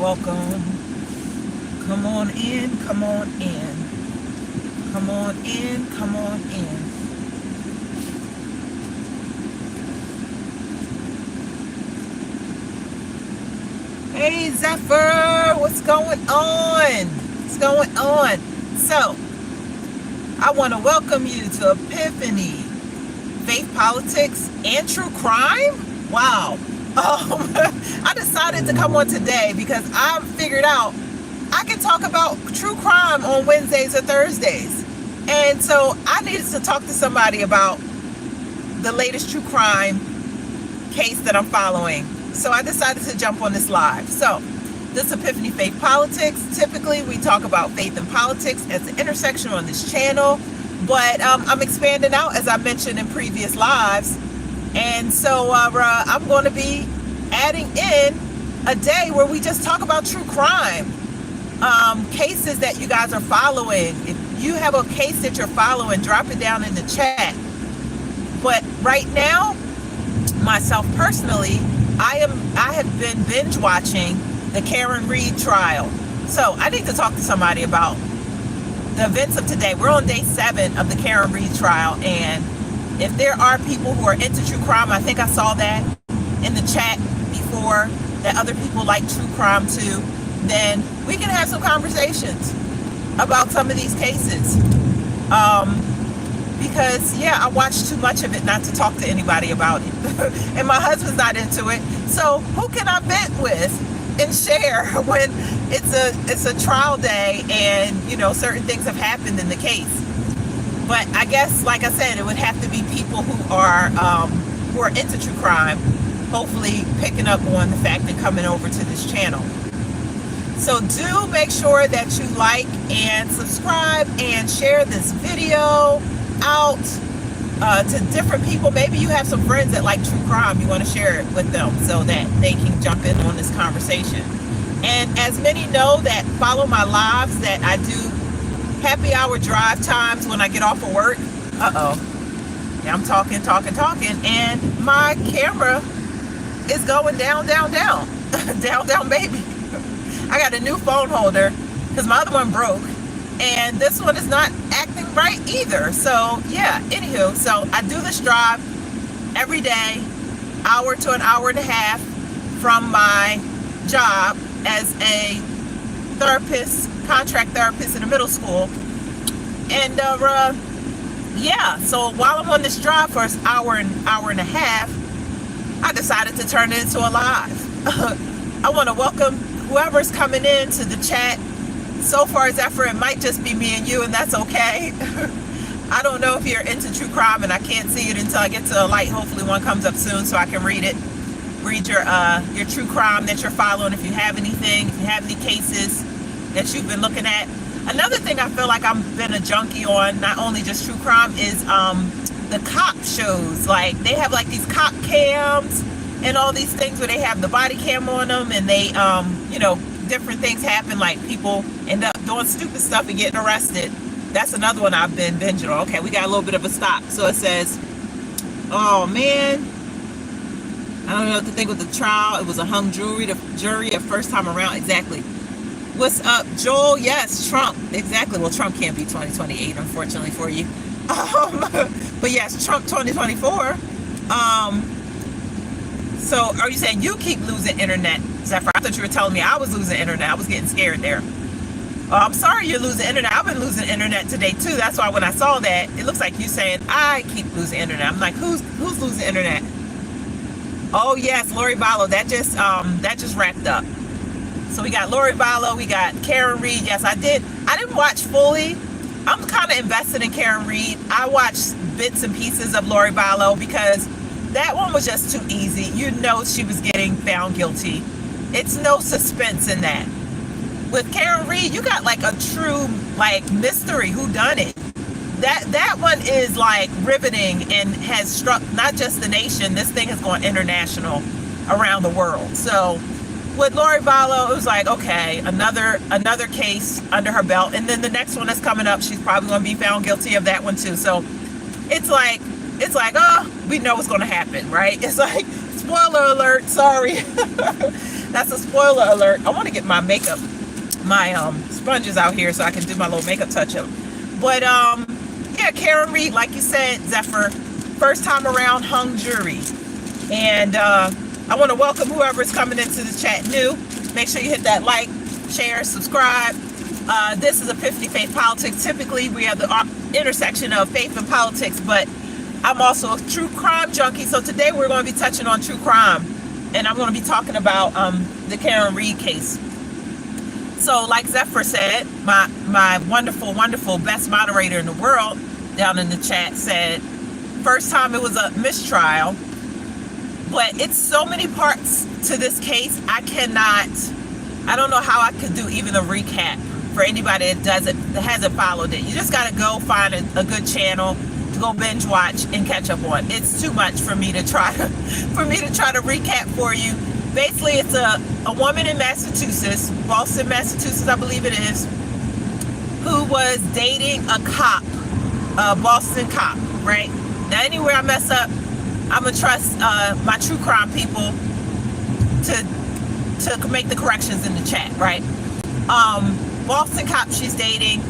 welcome. Come on in, come on in. Come on in, come on in. Hey Zephyr, what's going on? What's going on? So, I want to welcome you to Epiphany, Faith, Politics, and True Crime. Wow. I decided to come on today because I figured out I can talk about true crime on Wednesdays or Thursdays. And so I needed to talk to somebody about the latest true crime case that I'm following. So I decided to jump on this live. So this Epiphany Faith Politics, typically we talk about faith and politics as an intersection on this channel, but I'm expanding out, as I mentioned in previous lives. And so I'm going to be adding in a day where we just talk about true crime cases that you guys are following. If you have a case that you're following, drop it down in the chat. But right now, myself personally, I have been binge watching the Karen Reed trial. So I need to talk to somebody about the events of today. We're on day 7 of the Karen Reed trial, and if there are people who are into true crime, I think I saw that in the chat before, that other people like true crime too, then we can have some conversations about some of these cases. Because yeah, I watched too much of it not to talk to anybody about it. And my husband's not into it. So who can I vent with and share when it's a trial day and, you know, certain things have happened in the case? But I guess, like I said, it would have to be people who are into true crime, hopefully picking up on the fact and coming over to this channel. So do make sure that you like and subscribe and share this video out to different people. Maybe you have some friends that like true crime. You want to share it with them so that they can jump in on this conversation. And as many know that follow my lives, that I do happy hour drive times when I get off of work. Yeah, I'm talking, and my camera is going down, down, baby. I got a new phone holder because my other one broke, and this one is not acting right either. So yeah, anywho, so I do this drive every day, hour to an hour and a half from my job as a therapist, contract therapist in a middle school. And yeah, so while I'm on this drive for an hour and a half, I decided to turn it into a live. I want to welcome whoever's coming in to the chat. So far, Zephyr, it might just be me and you, and that's okay. I don't know if you're into true crime, and I can't see it until I get to a light. Hopefully one comes up soon so I can read it. Read your true crime that you're following, if you have anything, if you have any cases that you've been looking at. Another thing I feel like I've been a junkie on, not only just true crime, is the cop shows. Like, they have like these cop cams and all these things where they have the body cam on them, and they you know, different things happen, like people end up doing stupid stuff and getting arrested. That's another one I've been binging on. Okay, we got a little bit of a stop. So it says, oh man, I don't know what to think with the trial. It was a hung jury the first time around. Exactly. What's up, Joel? Yes, Trump. Exactly. Well, Trump can't be 2028, unfortunately for you. But yes, Trump 2024. So are you saying you keep losing internet, Zephyr? I thought you were telling me I was losing internet. I was getting scared there. I'm sorry you're losing internet. I've been losing internet today too. That's why when I saw that, it looks like you saying I keep losing internet. I'm like, who's losing internet? Oh yes, Lori Vallow. That just wrapped up. So we got Lori Vallow, we got Karen Reed. Yes, I didn't watch fully. I'm kind of invested in Karen Reed. I watched bits and pieces of Lori Vallow because that one was just too easy. You know she was getting found guilty. It's no suspense in that. With Karen Reed, you got like a true like mystery whodunit. That one is like riveting and has struck not just the nation. This thing has gone international around the world. So with Lori Vallow, it was like, okay, another case under her belt, and then the next one that's coming up, she's probably going to be found guilty of that one too. So it's like, oh, we know what's going to happen, right? It's like, spoiler alert, sorry. That's a spoiler alert. I want to get my makeup, my sponges out here so I can do my little makeup touch up. But yeah, Karen Reed, like you said, Zephyr, first time around hung jury. And I want to welcome whoever's coming into the chat new. Make sure you hit that like, share, subscribe. This is Epiphany Faith Politics. Typically, we have the intersection of faith and politics, but I'm also a true crime junkie. So today we're going to be touching on true crime. And I'm going to be talking about the Karen Reed case. So like Zephyr said, my wonderful, wonderful best moderator in the world down in the chat said, first time it was a mistrial. But it's so many parts to this case, I don't know how I could do even a recap for anybody that hasn't followed it. You just got to go find a good channel to go binge watch and catch up on. It's too much for me to try to recap for you. Basically, it's a woman in Massachusetts, Boston, Massachusetts, I believe it is, who was dating a cop, a Boston cop, right? Now, anywhere I mess up, I'm gonna trust my true crime people to make the corrections in the chat, right? Boston cop she's dating,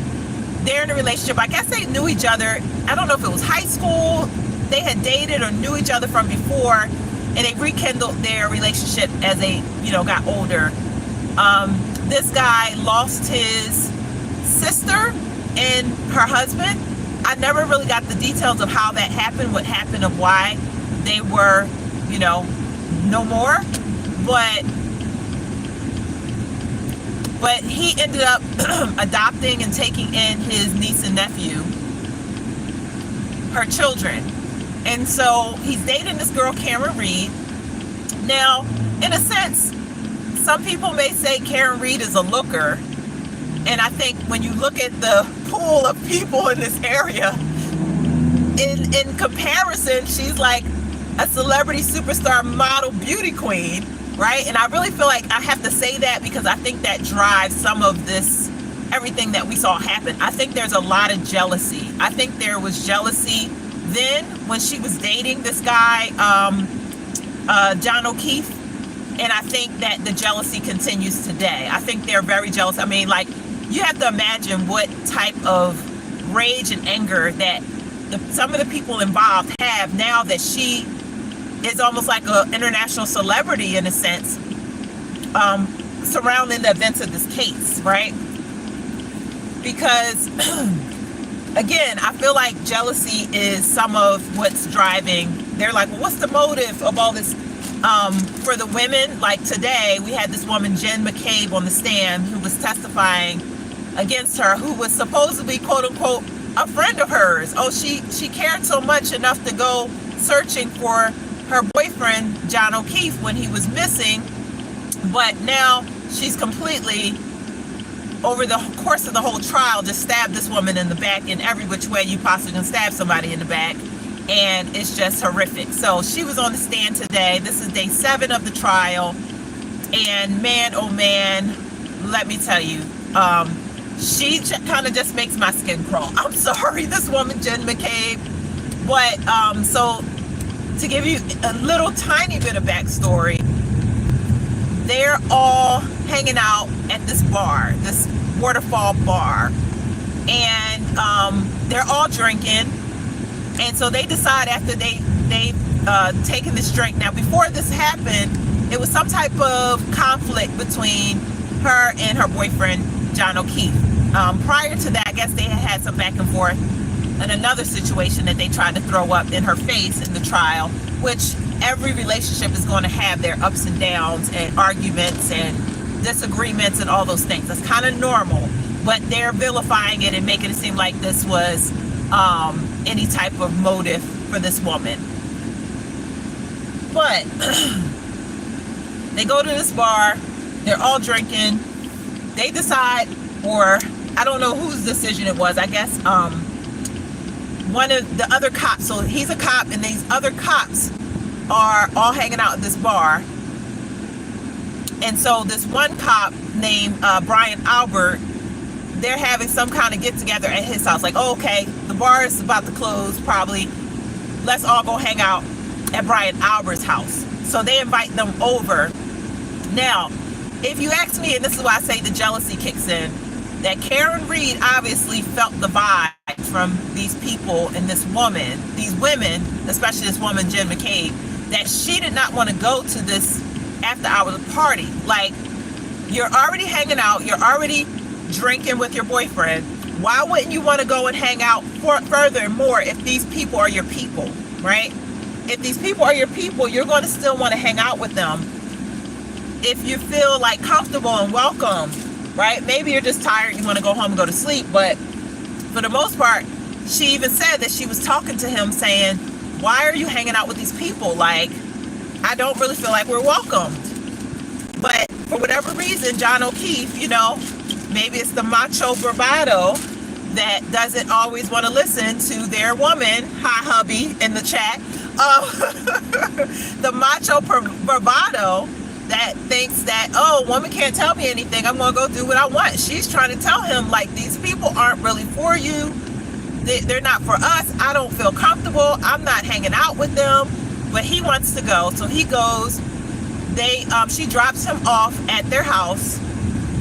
they're in a relationship. I guess they knew each other. I don't know if it was high school, they had dated or knew each other from before, and they rekindled their relationship as they, got older. This guy lost his sister and her husband. I never really got the details of how that happened, what happened, of why they were, no more. But he ended up adopting and taking in his niece and nephew, her children. And so he's dating this girl, Karen Reed. Now, in a sense, some people may say Karen Reed is a looker. And I think when you look at the pool of people in this area, in comparison, she's like a celebrity superstar model beauty queen, right? And I really feel like I have to say that because I think that drives some of this, everything that we saw happen. I think there's a lot of jealousy. I think there was jealousy then when she was dating this guy, John O'Keefe. And I think that the jealousy continues today. I think they're very jealous. I mean, like, you have to imagine what type of rage and anger that some of the people involved have now that she is almost like an international celebrity in a sense, surrounding the events of this case, right? Because again, I feel like jealousy is some of what's driving. They're like, well, what's the motive of all this? For the women, like today, we had this woman, Jen McCabe, on the stand who was testifying against her, who was supposedly, quote unquote, a friend of hers. Oh, she cared so much enough to go searching for her boyfriend, John O'Keefe, when he was missing. But now she's completely, over the course of the whole trial, just stabbed this woman in the back in every which way you possibly can stab somebody in the back. And it's just horrific. So she was on the stand today. This is day 7 of the trial. And man, oh man, let me tell you, she kind of just makes my skin crawl. I'm sorry, this woman, Jen McCabe. But so to give you a little tiny bit of backstory, they're all hanging out at this bar, this waterfall bar. And they're all drinking. And so they decide after they've taken this drink. Now, before this happened, it was some type of conflict between her and her boyfriend, John O'Keefe. Prior to that, I guess they had some back and forth in another situation that they tried to throw up in her face in the trial, which every relationship is going to have their ups and downs and arguments and disagreements and all those things. That's kind of normal. But they're vilifying it and making it seem like this was any type of motive for this woman. But they go to this bar, they're all drinking, they decide, or I don't know whose decision it was, I guess one of the other cops, so he's a cop and these other cops are all hanging out at this bar. And so this one cop named Brian Albert, they're having some kind of get together at his house. Like, oh, okay, the bar is about to close probably. Let's all go hang out at Brian Albert's house. So they invite them over. Now, if you ask me, and this is why I say the jealousy kicks in, that Karen Reed obviously felt the vibe from these people and this woman, these women, especially this woman, Jen McCabe, that she did not want to go to this after hours party. Like, you're already hanging out, you're already drinking with your boyfriend. Why wouldn't you want to go and hang out further and more if these people are your people, right? If these people are your people, you're going to still want to hang out with them if you feel like comfortable and welcome, right? Maybe you're just tired, you want to go home and go to sleep, but for the most part, she even said that she was talking to him saying, why are you hanging out with these people? Like, I don't really feel like we're welcomed. But for whatever reason, John O'Keefe, you know, maybe it's the macho bravado that doesn't always want to listen to their woman, hi hubby, in the chat, the macho bravado that thinks that, oh, woman can't tell me anything, I'm gonna go do what I want. She's trying to tell him, like, these people aren't really for you, they're not for us, I don't feel comfortable, I'm not hanging out with them. But he wants to go, so he goes. She drops him off at their house,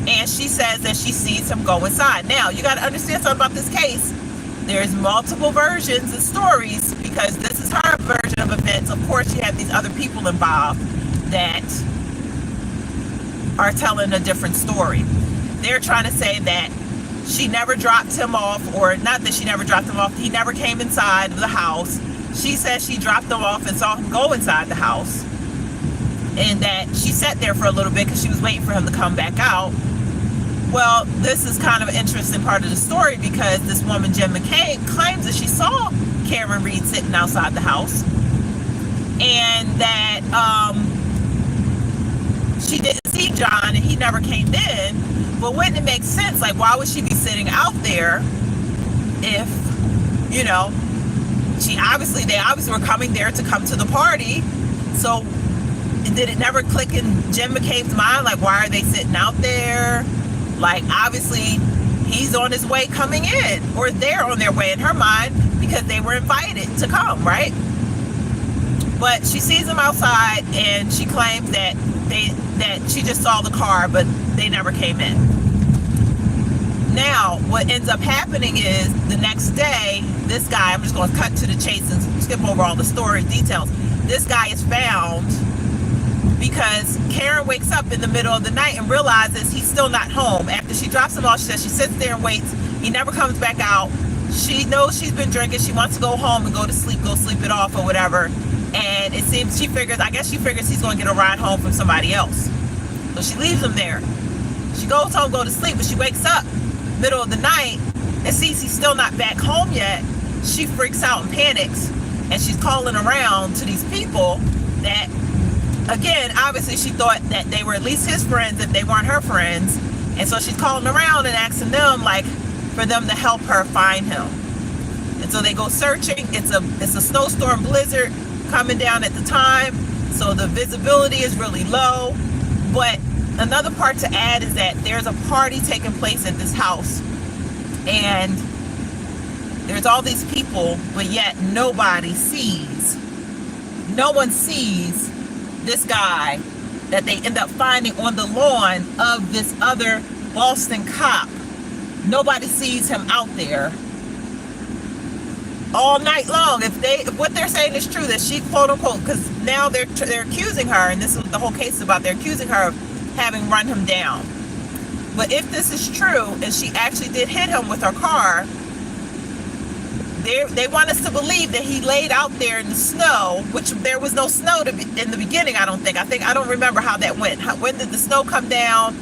and she says that she sees him go inside. Now, you got to understand something about this case. There's multiple versions and stories, because this is her version of events. Of course, you have these other people involved that are telling a different story. They're trying to say that she never dropped him off, or not that she never dropped him off, he never came inside of the house. She says she dropped him off and saw him go inside the house, and that she sat there for a little bit because she was waiting for him to come back out. Well, this is kind of an interesting part of the story, because this woman, Jen McCabe, claims that she saw Karen Reed sitting outside the house, and that she didn't see John and he never came in. But wouldn't it make sense? Like, why would she be sitting out there if, you know, they obviously were coming there to come to the party? So did it never click in Jen McCabe's mind, like, why are they sitting out there? Like, obviously he's on his way coming in, or they're on their way in her mind, because they were invited to come, right? But she sees him outside, and she claims that she just saw the car, but they never came in. Now, what ends up happening is, the next day, this guy, I'm just going to cut to the chase and skip over all the story details. This guy is found because Karen wakes up in the middle of the night and realizes he's still not home. After she drops him off, she says she sits there and waits. He never comes back out. She knows she's been drinking. She wants to go home and go sleep it off or whatever. And it seems she figures he's going to get a ride home from somebody else. So she leaves him there. She goes home, go to sleep, but she wakes up middle of the night and sees he's still not back home yet. She freaks out and panics, and she's calling around to these people that, again, obviously she thought that they were at least his friends if they weren't her friends. And so she's calling around and asking them, like, for them to help her find him. And so they go searching. It's a snowstorm blizzard coming down at the time, so the visibility is really low. But another part to add is that there's a party taking place at this house, and there's all these people, but yet no one sees this guy that they end up finding on the lawn of this other Boston cop. Nobody sees him out there all night long. If what they're saying is true, that she, quote unquote, because now they're accusing her, and this is what the whole case is about, they're accusing her of having run him down. But if this is true, and she actually did hit him with her car, they want us to believe that he laid out there in the snow, which there was no snow in the beginning, I don't remember how that went. When did the snow come down?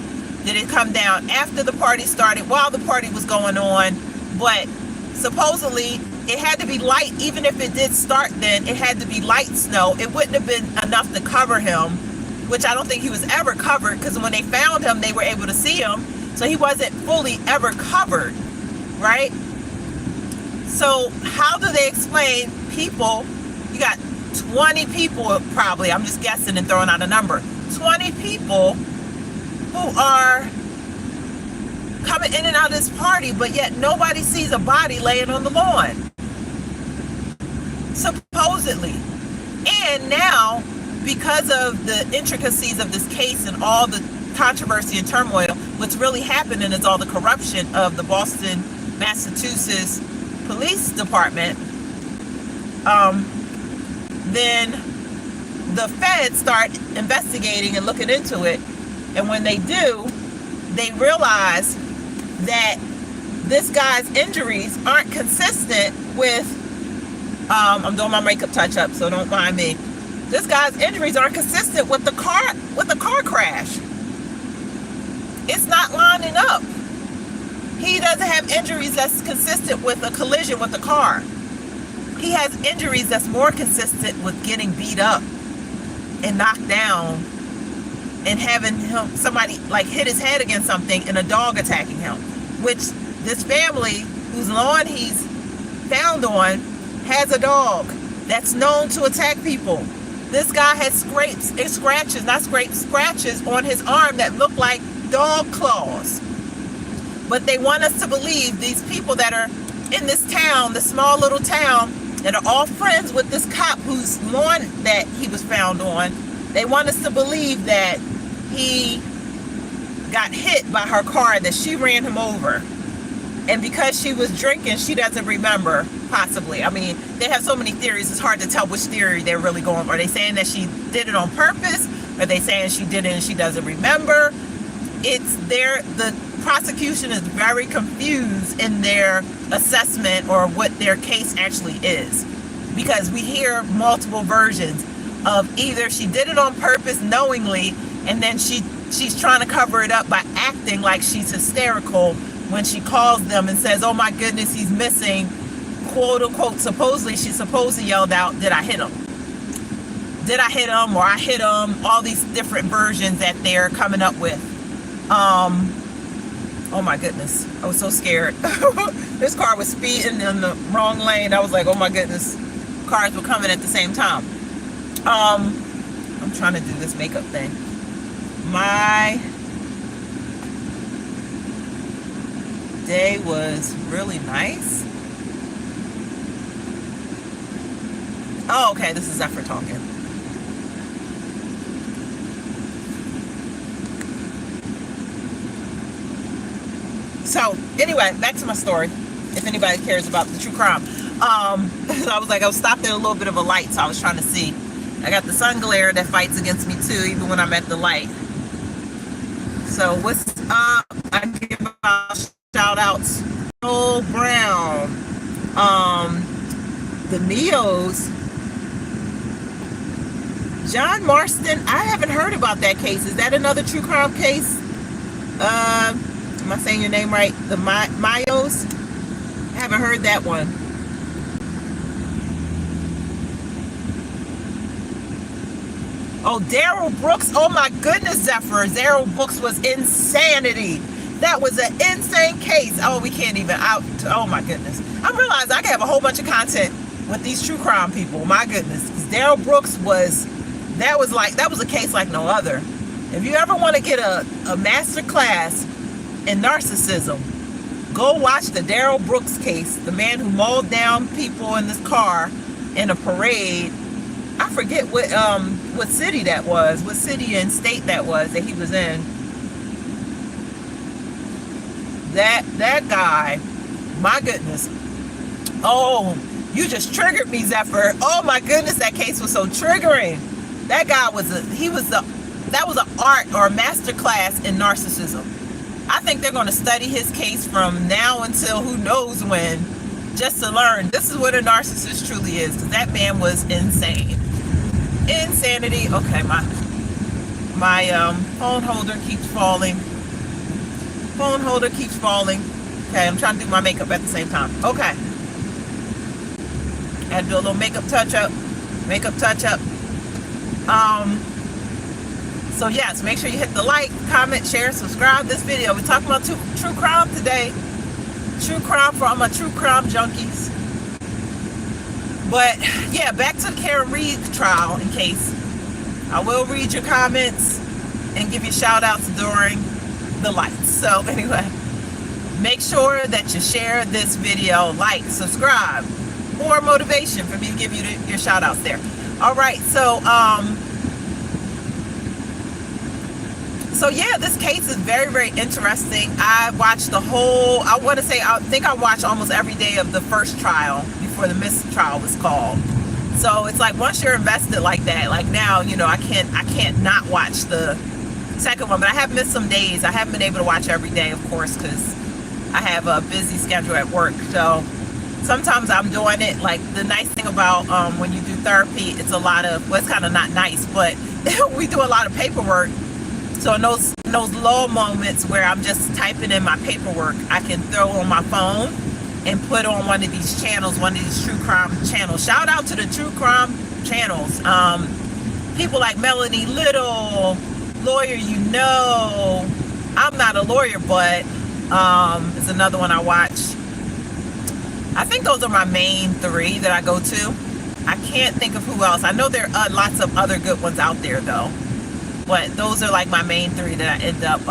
Did it come down after the party started, while the party was going on? But supposedly it had to be light. Even if it did start then, it had to be light snow. It wouldn't have been enough to cover him, which I don't think he was ever covered, because when they found him, they were able to see him. So he wasn't fully ever covered, right? So how do they explain people? You got 20 people probably, I'm just guessing and throwing out a number, 20 people who are coming in and out of this party, but yet nobody sees a body laying on the lawn, supposedly. And now, because of the intricacies of this case and all the controversy and turmoil, what's really happening is all the corruption of the Boston, Massachusetts police department. Then the feds start investigating and looking into it, and when they do, they realize that this guy's injuries aren't consistent with I'm doing my makeup touch up, so don't mind me. This guy's injuries aren't consistent with the car crash. It's not lining up. He doesn't have injuries that's consistent with a collision with the car. He has injuries that's more consistent with getting beat up and knocked down and having somebody like hit his head against something and a dog attacking him, which this family whose lawn he's found on has a dog that's known to attack people. This guy had scrapes and scratches, not scrapes, scratches on his arm that look like dog claws. But they want us to believe, these people that are in this town, the small little town, that are all friends with this cop whose lawn that he was found on, they want us to believe that he got hit by her car, that she ran him over. And because she was drinking, she doesn't remember, possibly. I mean, they have so many theories, it's hard to tell which theory they're really going. Are they saying that she did it on purpose? Are they saying she did it and she doesn't remember? The prosecution is very confused in their assessment or what their case actually is. Because we hear multiple versions of either she did it on purpose knowingly, and then she's trying to cover it up by acting like she's hysterical when she calls them and says, oh my goodness, he's missing, quote unquote. Supposedly, she supposedly yelled out, did I hit him? Did I hit him, or I hit him? All these different versions that they're coming up with. Oh my goodness, I was so scared. This car was speeding in the wrong lane. I was like, oh my goodness, cars were coming at the same time. I'm trying to do this makeup thing. My day was really nice. Oh, okay, this is Zephyr talking. So anyway, back to my story, if anybody cares about the true crime. I was like, I was stopped at a little bit of a light, so I was trying to see. I got the sun glare that fights against me too, even when I'm at the light. So what's up? I give out shout outs. Noel Brown, the Neos, John Marston. I haven't heard about that case. Is that another true crime case? Am I saying your name right? The Mayos? I haven't heard that one. Oh, Daryl Brooks. Oh my goodness, Zephyr. Daryl Brooks was insanity. That was an insane case. Oh, we can't even out. Oh my goodness. I realized I can have a whole bunch of content with these true crime people. My goodness. Daryl Brooks that was a case like no other. If you ever want to get a master class in narcissism, go watch the Daryl Brooks case. The man who mauled down people in this car in a parade. I forget what city that was, what city and state that was that he was in. That guy, my goodness. Oh, you just triggered me, Zephyr. Oh my goodness, that case was so triggering. That guy that was an art or a master class in narcissism. I think they're going to study his case from now until who knows when, just to learn this is what a narcissist truly is, because that man was insane. Insanity. Okay, my phone holder keeps falling. Phone holder keeps falling. Okay, I'm trying to do my makeup at the same time. Okay. I had to do a little makeup touch up. So yes, make sure you hit the like, comment, share, subscribe this video. We're talking about true crime today. True crime for all my true crime junkies. But yeah, back to the Karen Reed trial in case. I will read your comments and give you shout outs during the lights. So anyway, make sure that you share this video, like, subscribe. More motivation for me to give you your shout outs there. All right, so So yeah, this case is very, very interesting. I watched the whole, I think I watched almost every day of the first trial before the mistrial was called. So it's like, once you're invested like that, like now, you know, I can't not watch the second one, but I have missed some days. I haven't been able to watch every day, of course, because I have a busy schedule at work. So sometimes I'm doing it. Like, the nice thing about when you do therapy, it's a lot of, well, it's kind of not nice, but we do a lot of paperwork. So in those lull moments where I'm just typing in my paperwork, I can throw on my phone and put on one of these channels, one of these true crime channels. Shout out to the true crime channels. People like Melanie Little, Lawyer You Know. I'm not a lawyer, but it's another one I watch. I think those are my main three that I go to. I can't think of who else. I know there are lots of other good ones out there though, but those are like my main three that I end up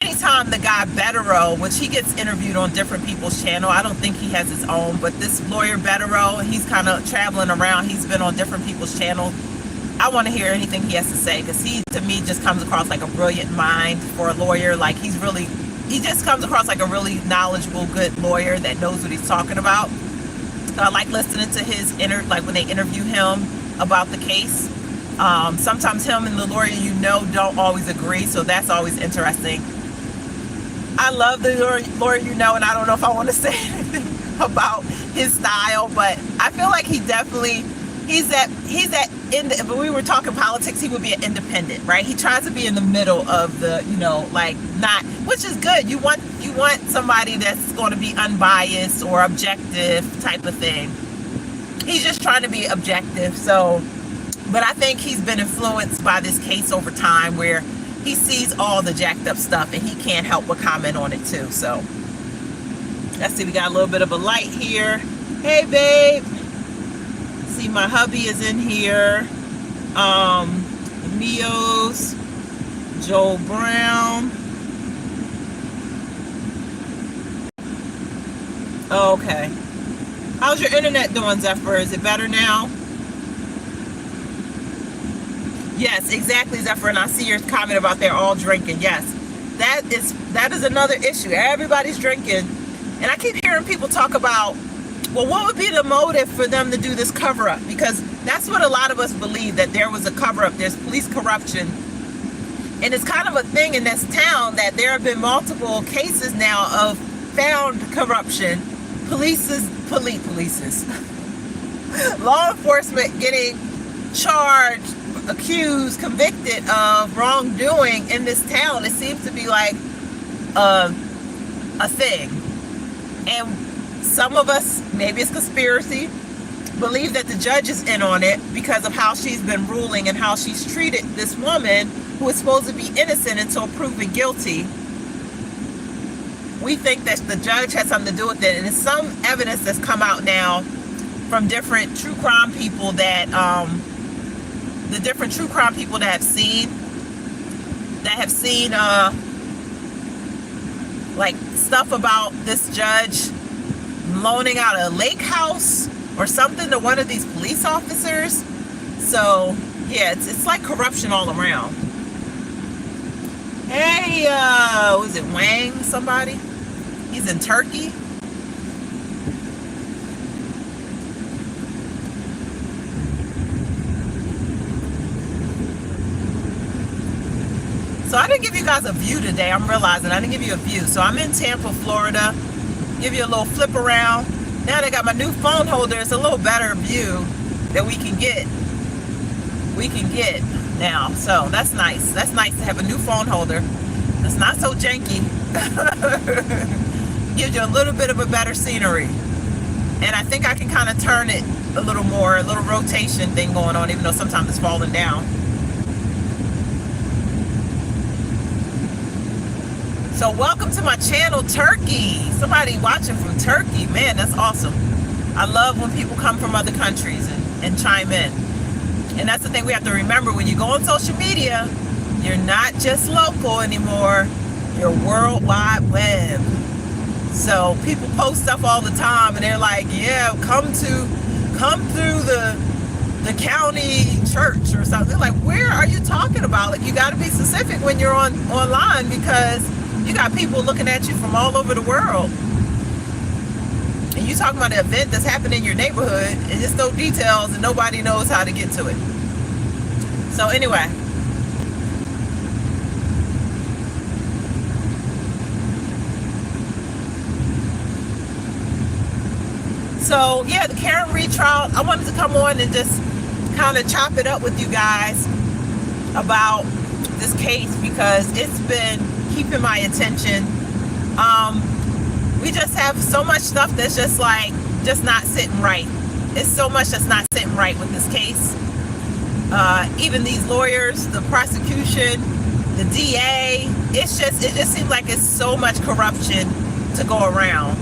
anytime the guy Betterow, which he gets interviewed on different people's channel. I don't think he has his own, but this lawyer Betterow, he's kind of traveling around. He's been on different people's channels. I want to hear anything he has to say, because he, to me, just comes across like a brilliant mind for a lawyer. Like, he just comes across like a really knowledgeable, good lawyer that knows what he's talking about. So I like listening to his like when they interview him about the case. Sometimes him and the Lawyer You Know don't always agree, so that's always interesting. I love the Lawyer You Know, and I don't know if I want to say anything about his style, but I feel like he definitely, if we were talking politics, he would be an independent, right? He tries to be in the middle of the, you know, like, not, which is good. You want somebody that's going to be unbiased or objective type of thing. He's just trying to be objective. So, but I think he's been influenced by this case over time, where he sees all the jacked up stuff and he can't help but comment on it too. So let's see, we got a little bit of a light here. Hey babe. See, my hubby is in here. Mios, Joel Brown. Okay. How's your internet doing, Zephyr? Is it better now? Yes, exactly, Zephyr. And I see your comment about they're all drinking. Yes, that is another issue. Everybody's drinking. And I keep hearing people talk about, well, what would be the motive for them to do this cover-up? Because that's what a lot of us believe, that there was a cover-up. There's police corruption. And it's kind of a thing in this town that there have been multiple cases now of found corruption. Law enforcement getting charged, accused, convicted of wrongdoing in this town. It seems to be like a thing. And some of us, maybe it's conspiracy, believe that the judge is in on it because of how she's been ruling and how she's treated this woman who is supposed to be innocent until proven guilty. We think that the judge has something to do with it, and it's some evidence that's come out now from different true crime people that the different true crime people that have seen like stuff about this judge loaning out a lake house or something to one of these police officers. So yeah, it's like corruption all around. Hey, was it Wang somebody? He's in Turkey. So I didn't give you guys a view today. I'm realizing I didn't give you a view. So I'm in Tampa, Florida. Give you a little flip around. Now they got my new phone holder. It's a little better view that we can get. Now. So that's nice. That's nice to have a new phone holder. It's not so janky. Gives you a little bit of a better scenery. And I think I can kind of turn it a little more, a little rotation thing going on, even though sometimes it's falling down. So welcome to my channel, Turkey. Somebody watching from Turkey. Man, that's awesome. I love when people come from other countries and chime in. And that's the thing we have to remember when you go on social media, you're not just local anymore, you're World Wide Web. So people post stuff all the time and they're like, yeah, come through the the county church or something. Like, where are you talking about? Like, you got to be specific when you're online, because you got people looking at you from all over the world. And you talking about an event that's happening in your neighborhood and just no details and nobody knows how to get to it. So anyway. So yeah, the Karen Reed trial, I wanted to come on and just kind of chop it up with you guys about this case, because it's been keeping my attention. We just have so much stuff that's just not sitting right. It's so much that's not sitting right with this case. Even these lawyers, the prosecution, the DA, it just seems like it's so much corruption to go around.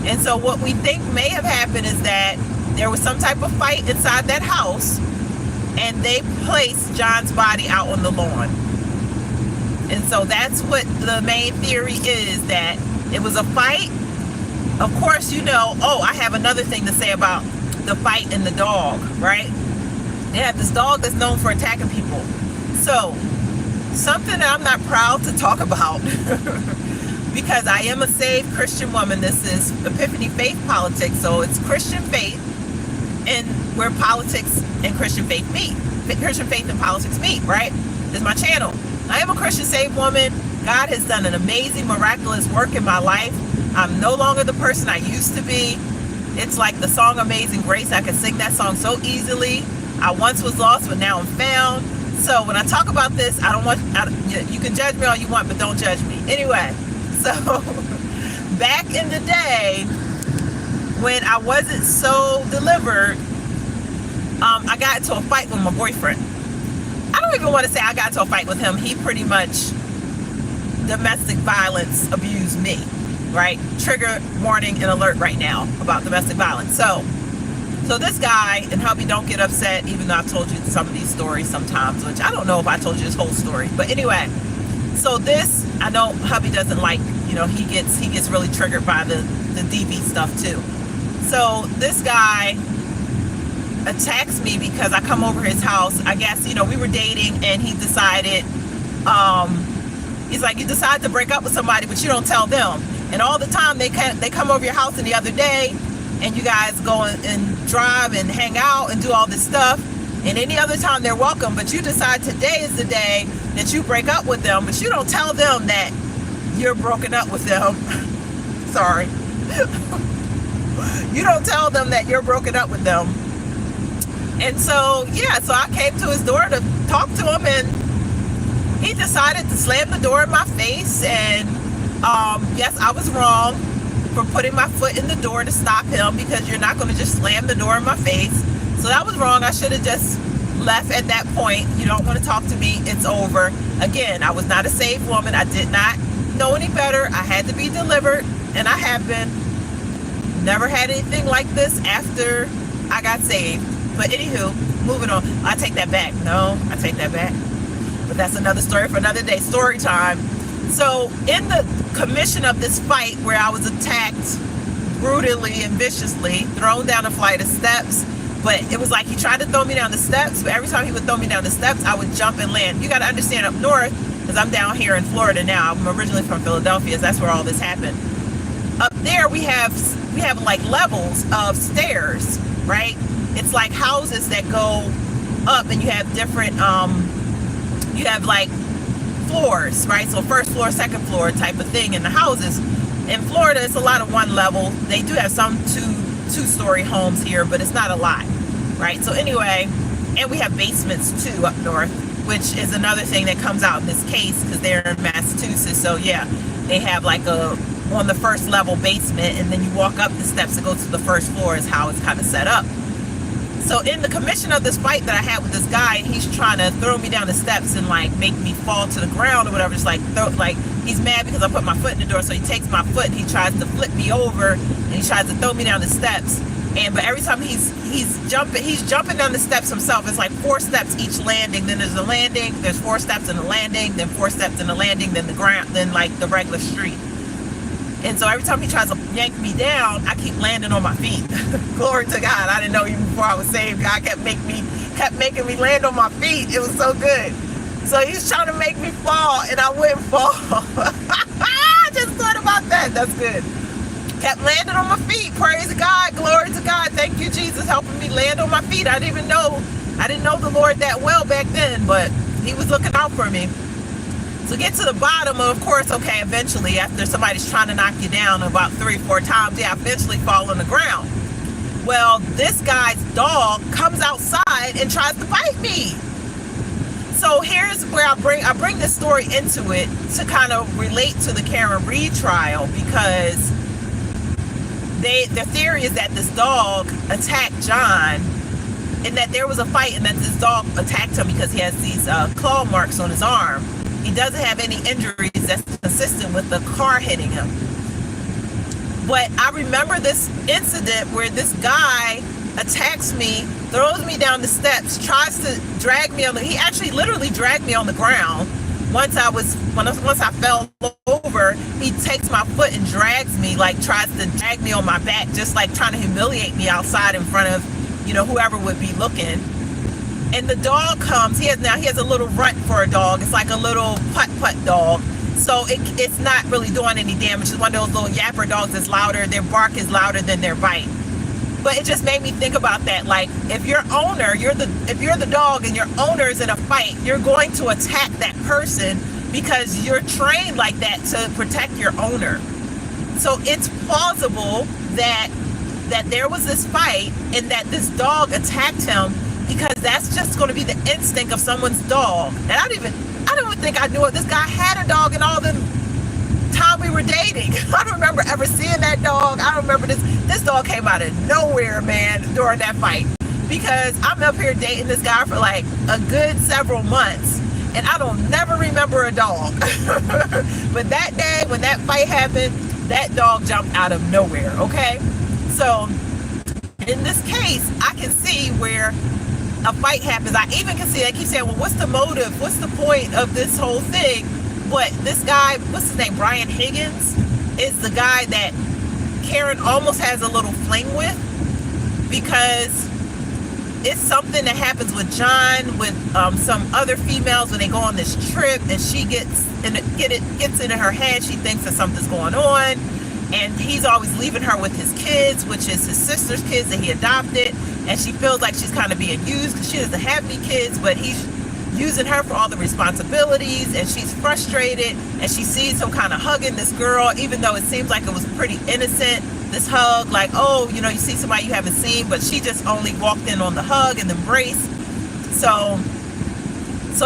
And so what we think may have happened is that there was some type of fight inside that house, and they placed John's body out on the lawn. And so that's what the main theory is, that it was a fight. Of course, you know, I have another thing to say about the fight and the dog, right? They have this dog that's known for attacking people. So, something that I'm not proud to talk about, because I am a saved Christian woman. This is Epiphany Faith Politics, so it's Christian faith, and where politics and Christian faith meet. Christian faith and politics meet, right? This is my channel. I am a Christian saved woman. God has done an amazing, miraculous work in my life. I'm no longer the person I used to be. It's like the song Amazing Grace. I can sing that song so easily. I once was lost, but now I'm found. So when I talk about this, you can judge me all you want, but don't judge me. Anyway, so back in the day when I wasn't so delivered, I got into a fight with my boyfriend. I don't even want to say I got into a fight with him. He pretty much domestic violence abused me, right? Trigger warning and alert right now about domestic violence. So this guy, and hubby, don't get upset, even though I've told you some of these stories sometimes, which I don't know if I told you this whole story. But anyway, so this, I know hubby doesn't like, you know, he gets really triggered by the DV stuff too. So this guy attacks me because I come over his house. I guess, you know, we were dating, and he decided, he's like, you decide to break up with somebody, but you don't tell them. And all the time they come over your house, and the other day, and you guys go and drive and hang out and do all this stuff. And any other time they're welcome, but you decide today is the day that you break up with them, but you don't tell them that you're broken up with them. Sorry. You don't tell them that you're broken up with them. And so, yeah, so I came to his door to talk to him, and he decided to slam the door in my face. And yes, I was wrong for putting my foot in the door to stop him, because you're not going to just slam the door in my face. So that was wrong. I should have just left at that point. You don't want to talk to me, it's over. Again, I was not a saved woman. I did not know any better. I had to be delivered, and I have been. Never had anything like this after I got saved. But anywho, moving on. I take that back. No, I take that back. But that's another story for another day. Story time. So in the commission of this fight, where I was attacked brutally and viciously, thrown down a flight of steps, but it was like he tried to throw me down the steps, but every time he would throw me down the steps, I would jump and land. You got to understand, up north, because I'm down here in Florida now. I'm originally from Philadelphia. That's where all this happened. Up there, we have like levels of stairs, right? It's like houses that go up, and you have different, you have like floors, right? So first floor, second floor type of thing in the houses. In Florida, it's a lot of one level. They do have some two-story homes here, but it's not a lot, right? So anyway, and we have basements too up north, which is another thing that comes out in this case, because they're in Massachusetts. So yeah, they have like on the first level basement, and then you walk up the steps to go to the first floor is how it's kind of set up. So in the commission of this fight that I had with this guy, he's trying to throw me down the steps and like make me fall to the ground or whatever. Just like he's mad because I put my foot in the door, so he takes my foot and he tries to flip me over, and he tries to throw me down the steps. But every time he's jumping down the steps himself. It's like 4 steps each landing. Then there's a landing. There's 4 steps in the landing. Then 4 steps in the landing. Then the ground. Then like the regular street. And so every time he tries to yank me down, I keep landing on my feet. Glory to God. I didn't know even before I was saved, God kept making me land on my feet. It was so good. So he's trying to make me fall, and I wouldn't fall. I just thought about that. That's good. Kept landing on my feet. Praise God. Glory to God. Thank you, Jesus, helping me land on my feet. I didn't know the Lord that well back then, but he was looking out for me. So get to the bottom, of course, okay, eventually, after somebody's trying to knock you down about 3 or 4 times, yeah, eventually fall on the ground. Well, this guy's dog comes outside and tries to bite me. So here's where I bring this story into it to kind of relate to the Karen Reed trial, because the theory is that this dog attacked John, and that there was a fight, and that this dog attacked him because he has these claw marks on his arm. He doesn't have any injuries that's consistent with the car hitting him. But I remember this incident where this guy attacks me, throws me down the steps, tries to drag me he actually literally dragged me on the ground. Once I fell over, he takes my foot and drags me, like tries to drag me on my back, just like trying to humiliate me outside in front of, whoever would be looking. And the dog comes, he has a little runt for a dog. It's like a little putt-putt dog. So it's not really doing any damage. It's one of those little yapper dogs that's louder. Their bark is louder than their bite. But it just made me think about that. Like, if your owner, if you're the dog and your owner's in a fight, you're going to attack that person because you're trained like that to protect your owner. So it's plausible that there was this fight and that this dog attacked him, because that's just going to be the instinct of someone's dog. And I don't even think I knew it. This guy had a dog in all the time we were dating. I don't remember ever seeing that dog. I don't remember this dog came out of nowhere, man, during that fight, because I'm up here dating this guy for like a good several months, and I don't never remember a dog. But that day when that fight happened, that dog jumped out of nowhere. Okay, so in this case, I can see where a fight happens. I even can see, I keep saying, well, what's the motive? What's the point of this whole thing? But this guy, what's his name? Brian Higgins is the guy that Karen almost has a little fling with, because it's something that happens with John, with some other females when they go on this trip, and she gets into her head. She thinks that something's going on, and he's always leaving her with his kids, which is his sister's kids that he adopted. And she feels like she's kind of being used because she doesn't have any kids, but he's using her for all the responsibilities, and she's frustrated, and she sees him kind of hugging this girl, even though it seems like it was pretty innocent, this hug, like, oh, you see somebody you haven't seen, but she just only walked in on the hug and the embrace. So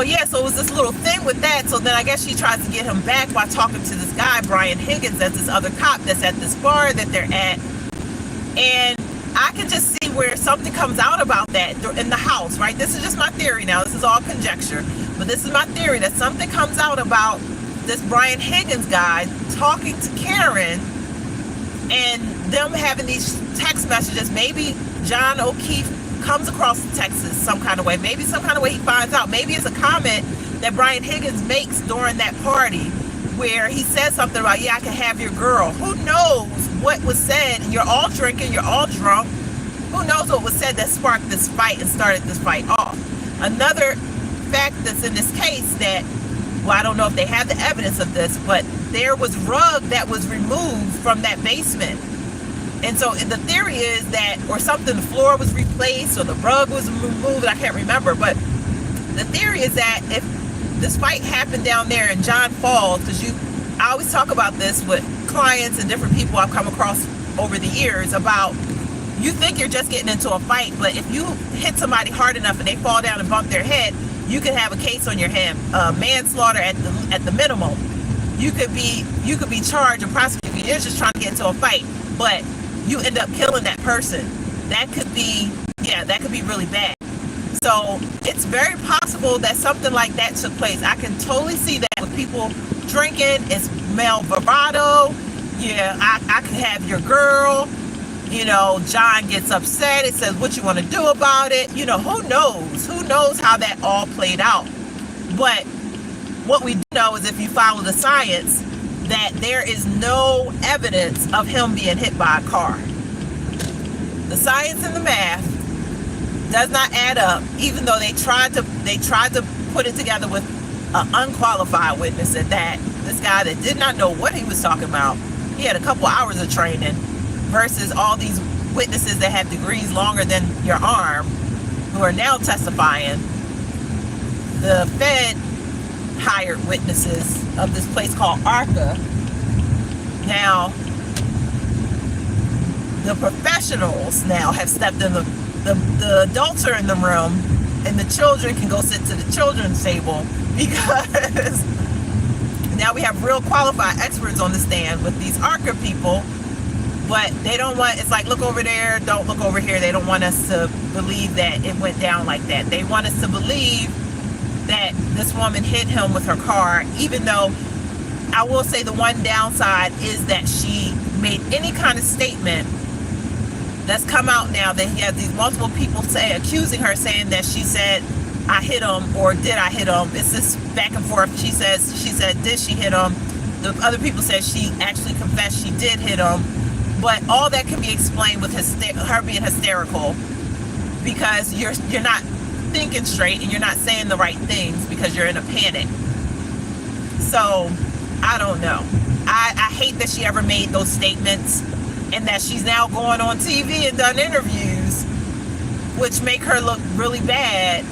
yeah, so it was this little thing with that. So then I guess she tries to get him back by talking to this guy, Brian Higgins, that's this other cop that's at this bar that they're at. And I can just see where something comes out about that in the house, right? This is just my theory now. This is all conjecture. But this is my theory, that something comes out about this Brian Higgins guy talking to Karen, and them having these text messages. Maybe John O'Keefe comes across the text some kind of way. Maybe some kind of way he finds out. Maybe it's a comment that Brian Higgins makes during that party where he says something about, yeah, I can have your girl. Who knows what was said? You're all drinking, you're all drunk. Who knows what was said that sparked this fight and started this fight off? Another fact that's in this case that, well, I don't know if they have the evidence of this, but there was rug that was removed from that basement. And so the theory is that, or something, the floor was replaced or the rug was removed, I can't remember, but the theory is that if this fight happened down there and John falls, because I always talk about this with clients and different people I've come across over the years about, you think you're just getting into a fight, but if you hit somebody hard enough and they fall down and bump their head, you could have a case on your hand, manslaughter at the minimum. You could be charged and prosecuted. You're just trying to get into a fight, but you end up killing that person. That could be really bad. So it's very possible that something like that took place. I can totally see that with people drinking. It's male bravado. Yeah, I can have your girl. John gets upset. It says, what you want to do about it? Who knows? Who knows how that all played out? But what we do know is if you follow the science, that there is no evidence of him being hit by a car. The science and the math does not add up, even though they tried to put it together with an unqualified witness at that. This guy that did not know what he was talking about. He had a couple hours of training versus all these witnesses that have degrees longer than your arm who are now testifying. The Fed hired witnesses of this place called ARCA. Now, the professionals now have stepped in. The adults are in the room, and the children can go sit to the children's table, because now we have real qualified experts on the stand with these ARCA people. But they don't want, it's like, look over there, don't look over here. They don't want us to believe that it went down like that. They want us to believe that this woman hit him with her car, even though I will say the one downside is that she made any kind of statement that's come out now that he has these multiple people accusing her, saying that she said, I hit him, or did I hit him? It's this back and forth. She said, did she hit him? The other people said she actually confessed she did hit him. But all that can be explained with her being hysterical, because you're not thinking straight and you're not saying the right things because you're in a panic. So I don't know. I hate that she ever made those statements, and that she's now going on TV and done interviews which make her look really bad.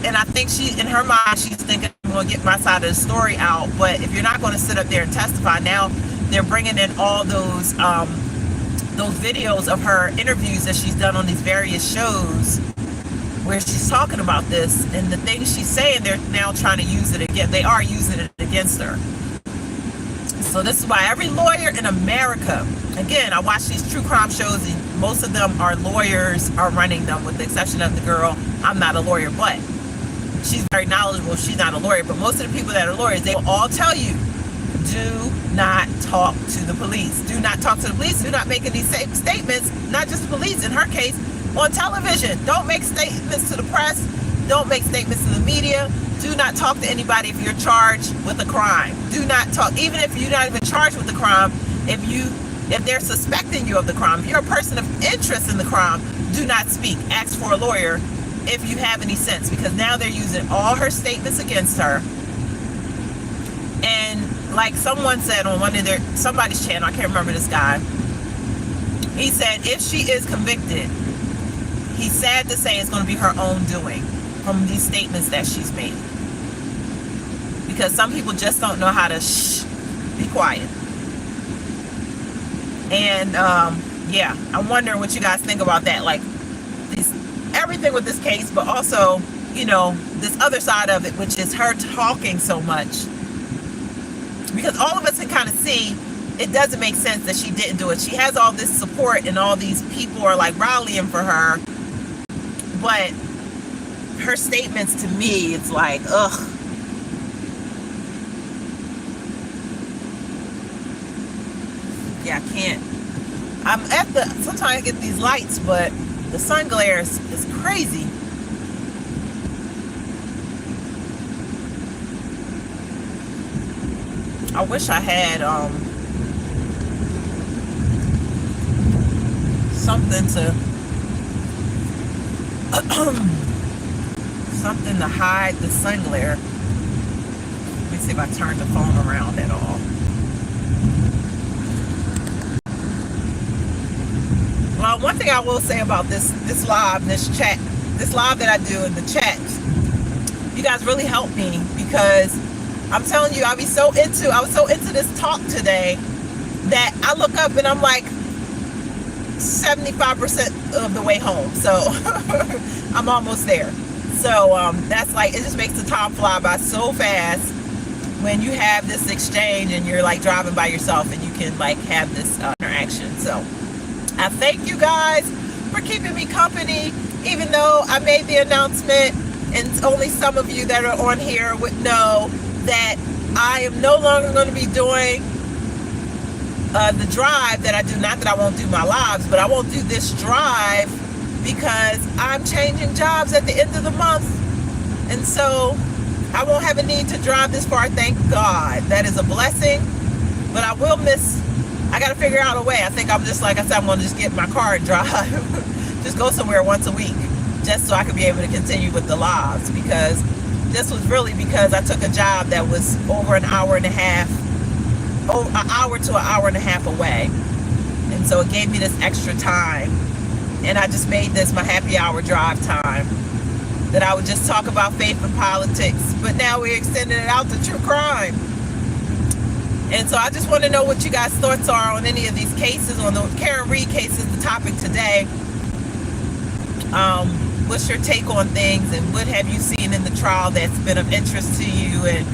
And I think she, in her mind, she's thinking, I'm going to get my side of the story out. But if you're not going to sit up there and testify, now they're bringing in all those videos of her interviews that she's done on these various shows where she's talking about this, and the things she's saying, they're now trying to use it again. They are using it against her. So this is why every lawyer in America, again, I watch these true crime shows, and most of them are lawyers are running them, with the exception of the girl. I'm not a lawyer, but she's very knowledgeable. She's not a lawyer, but most of the people that are lawyers, they will all tell you, do not talk to the police. Do not talk to the police. Do not make any statements, not just the police, in her case, on television. Don't make statements to the press. Don't make statements to the media. Do not talk to anybody if you're charged with a crime. Do not talk, even if you're not even charged with the crime, if they're suspecting you of the crime, if you're a person of interest in the crime, do not speak. Ask for a lawyer if you have any sense, because now they're using all her statements against her. And like someone said on somebody's channel, I can't remember this guy, he said if she is convicted, he's sad to say it's going to be her own doing from these statements that she's made, because some people just don't know how to be quiet. And yeah, I'm wondering what you guys think about that, like everything with this case, but also, you know, this other side of it, which is her talking so much. Because all of us can kind of see it doesn't make sense that she didn't do it. She has all this support and all these people are like rallying for her, but her statements, to me, it's like, ugh. Yeah, I can't. Sometimes I get these lights, but the sun glare is crazy. I wish I had something to hide the sun glare. Let me see if I turn the phone around at all. Well, one thing I will say about this live that I do in the chat, you guys really help me, because I'm telling you, I was so into this talk today that I look up and I'm like 75% of the way home. So I'm almost there. So that's like, it just makes the time fly by so fast when you have this exchange and you're like driving by yourself and you can like have this interaction. So I thank you guys for keeping me company, even though I made the announcement and only some of you that are on here would know that I am no longer going to be doing the drive that I do. Not that I won't do my lives, but I won't do this drive because I'm changing jobs at the end of the month. And so I won't have a need to drive this far. Thank God. That is a blessing. But I will miss, I got to figure out a way. I think I'm just, like I said, I'm going to just get in my car and drive. Just go somewhere once a week, just so I could be able to continue with the lives, because this was really because I took a job that was over an hour and a half, an hour to an hour and a half away. And so it gave me this extra time. And I just made this my happy hour drive time, that I would just talk about faith and politics. But now we're extending it out to true crime. And so I just want to know what you guys' thoughts are on any of these cases. On the Karen Reed case is the topic today. What's your take on things, and what have you seen in the trial that's been of interest to you, and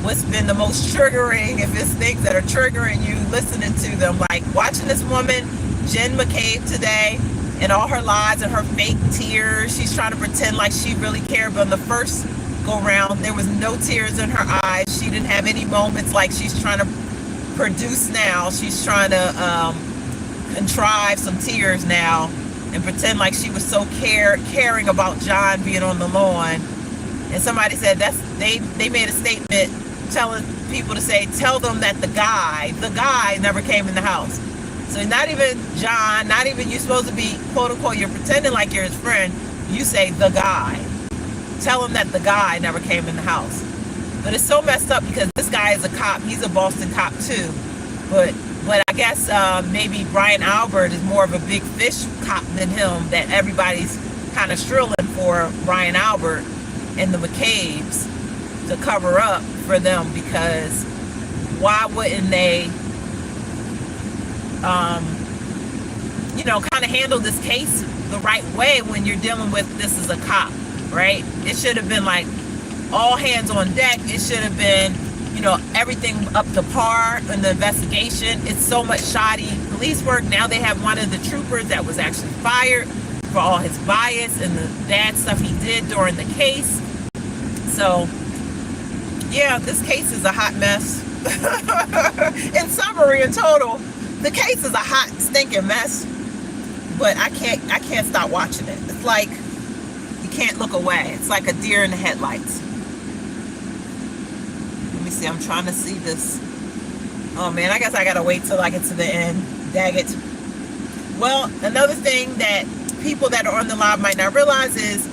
what's been the most triggering, if it's things that are triggering you listening to them, like watching this woman, Jen McCabe, today, and all her lies and her fake tears. She's trying to pretend like she really cared, but on the first go round, there was no tears in her eyes. She didn't have any moments like she's trying to produce now. She's trying to contrive some tears now and pretend like she was so caring about John being on the lawn. And somebody said they made a statement telling people to say, tell them that the guy never came in the house. So not even John, not even, you're supposed to be, quote unquote, you're pretending like you're his friend. You say the guy. Tell him that the guy never came in the house. But it's so messed up because this guy is a cop. He's a Boston cop too. But I guess maybe Brian Albert is more of a big fish cop than him, that everybody's kind of strilling for Brian Albert and the McCabe's to cover up for them, because why wouldn't they kind of handle this case the right way when you're dealing with this as a cop, right? It should have been like all hands on deck. It should have been, everything up to par in the investigation. It's so much shoddy police work. Now they have one of the troopers that was actually fired for all his bias and the bad stuff he did during the case. So, yeah, this case is a hot mess. In summary, in total, the case is a hot, stinking mess. But I can't stop watching it. It's like you can't look away. It's like a deer in the headlights. Let me see. I'm trying to see this. Oh man, I guess I gotta wait till I get to the end. Dag it. Well, another thing that people that are on the live might not realize is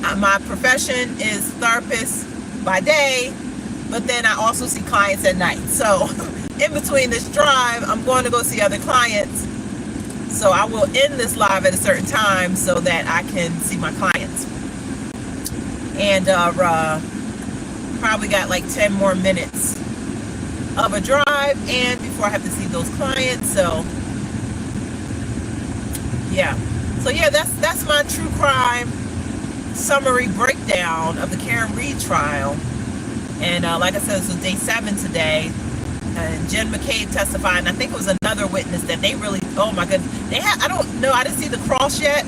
my profession is therapist by day, but then I also see clients at night. So in between this drive, I'm going to go see other clients. So I will end this live at a certain time so that I can see my clients. And probably got like 10 more minutes of a drive and before I have to see those clients. So yeah. So yeah, that's my true crime summary breakdown of the Karen Reed trial. And like I said, this was day 7 today. And Jen McCabe testified, and I think it was another witness that they really, oh my goodness, they had, I don't know, I didn't see the cross yet,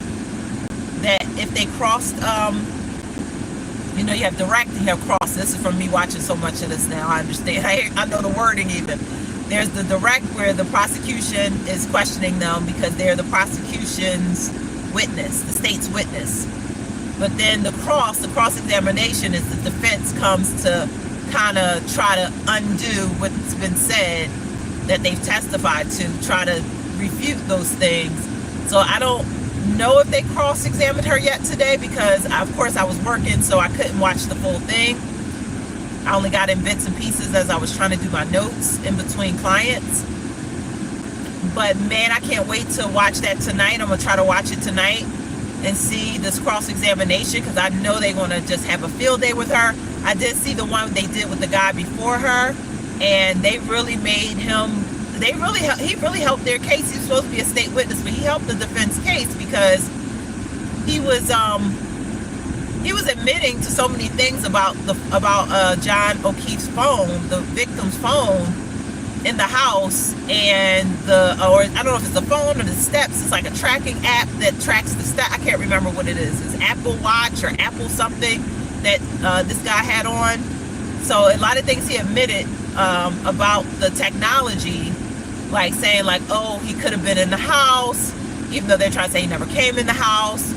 that if they crossed, you have direct and you have cross. This is from me watching so much of this now, I understand, I know the wording even. There's the direct where the prosecution is questioning them because they're the prosecution's witness, the state's witness. But then the cross-examination is the defense comes to kind of try to undo what's been said that they've testified to, try to refute those things. So I don't know if they cross-examined her yet today because, of course, I was working, so I couldn't watch the full thing. I only got in bits and pieces as I was trying to do my notes in between clients. But man, I can't wait to watch that tonight. I'm going to try to watch it tonight and see this cross-examination because I know they're going to just have a field day with her. I did see the one they did with the guy before her, and they really made him, he really helped their case. He was supposed to be a state witness, but he helped the defense case because he was admitting to so many things about John O'Keefe's phone, the victim's phone in the house, and or I don't know if it's the phone or the steps. It's like a tracking app that tracks the step. I can't remember what it is. It's Apple Watch or Apple something that this guy had on. So a lot of things he admitted about the technology, like saying like, oh, he could have been in the house, even though they're trying to say he never came in the house.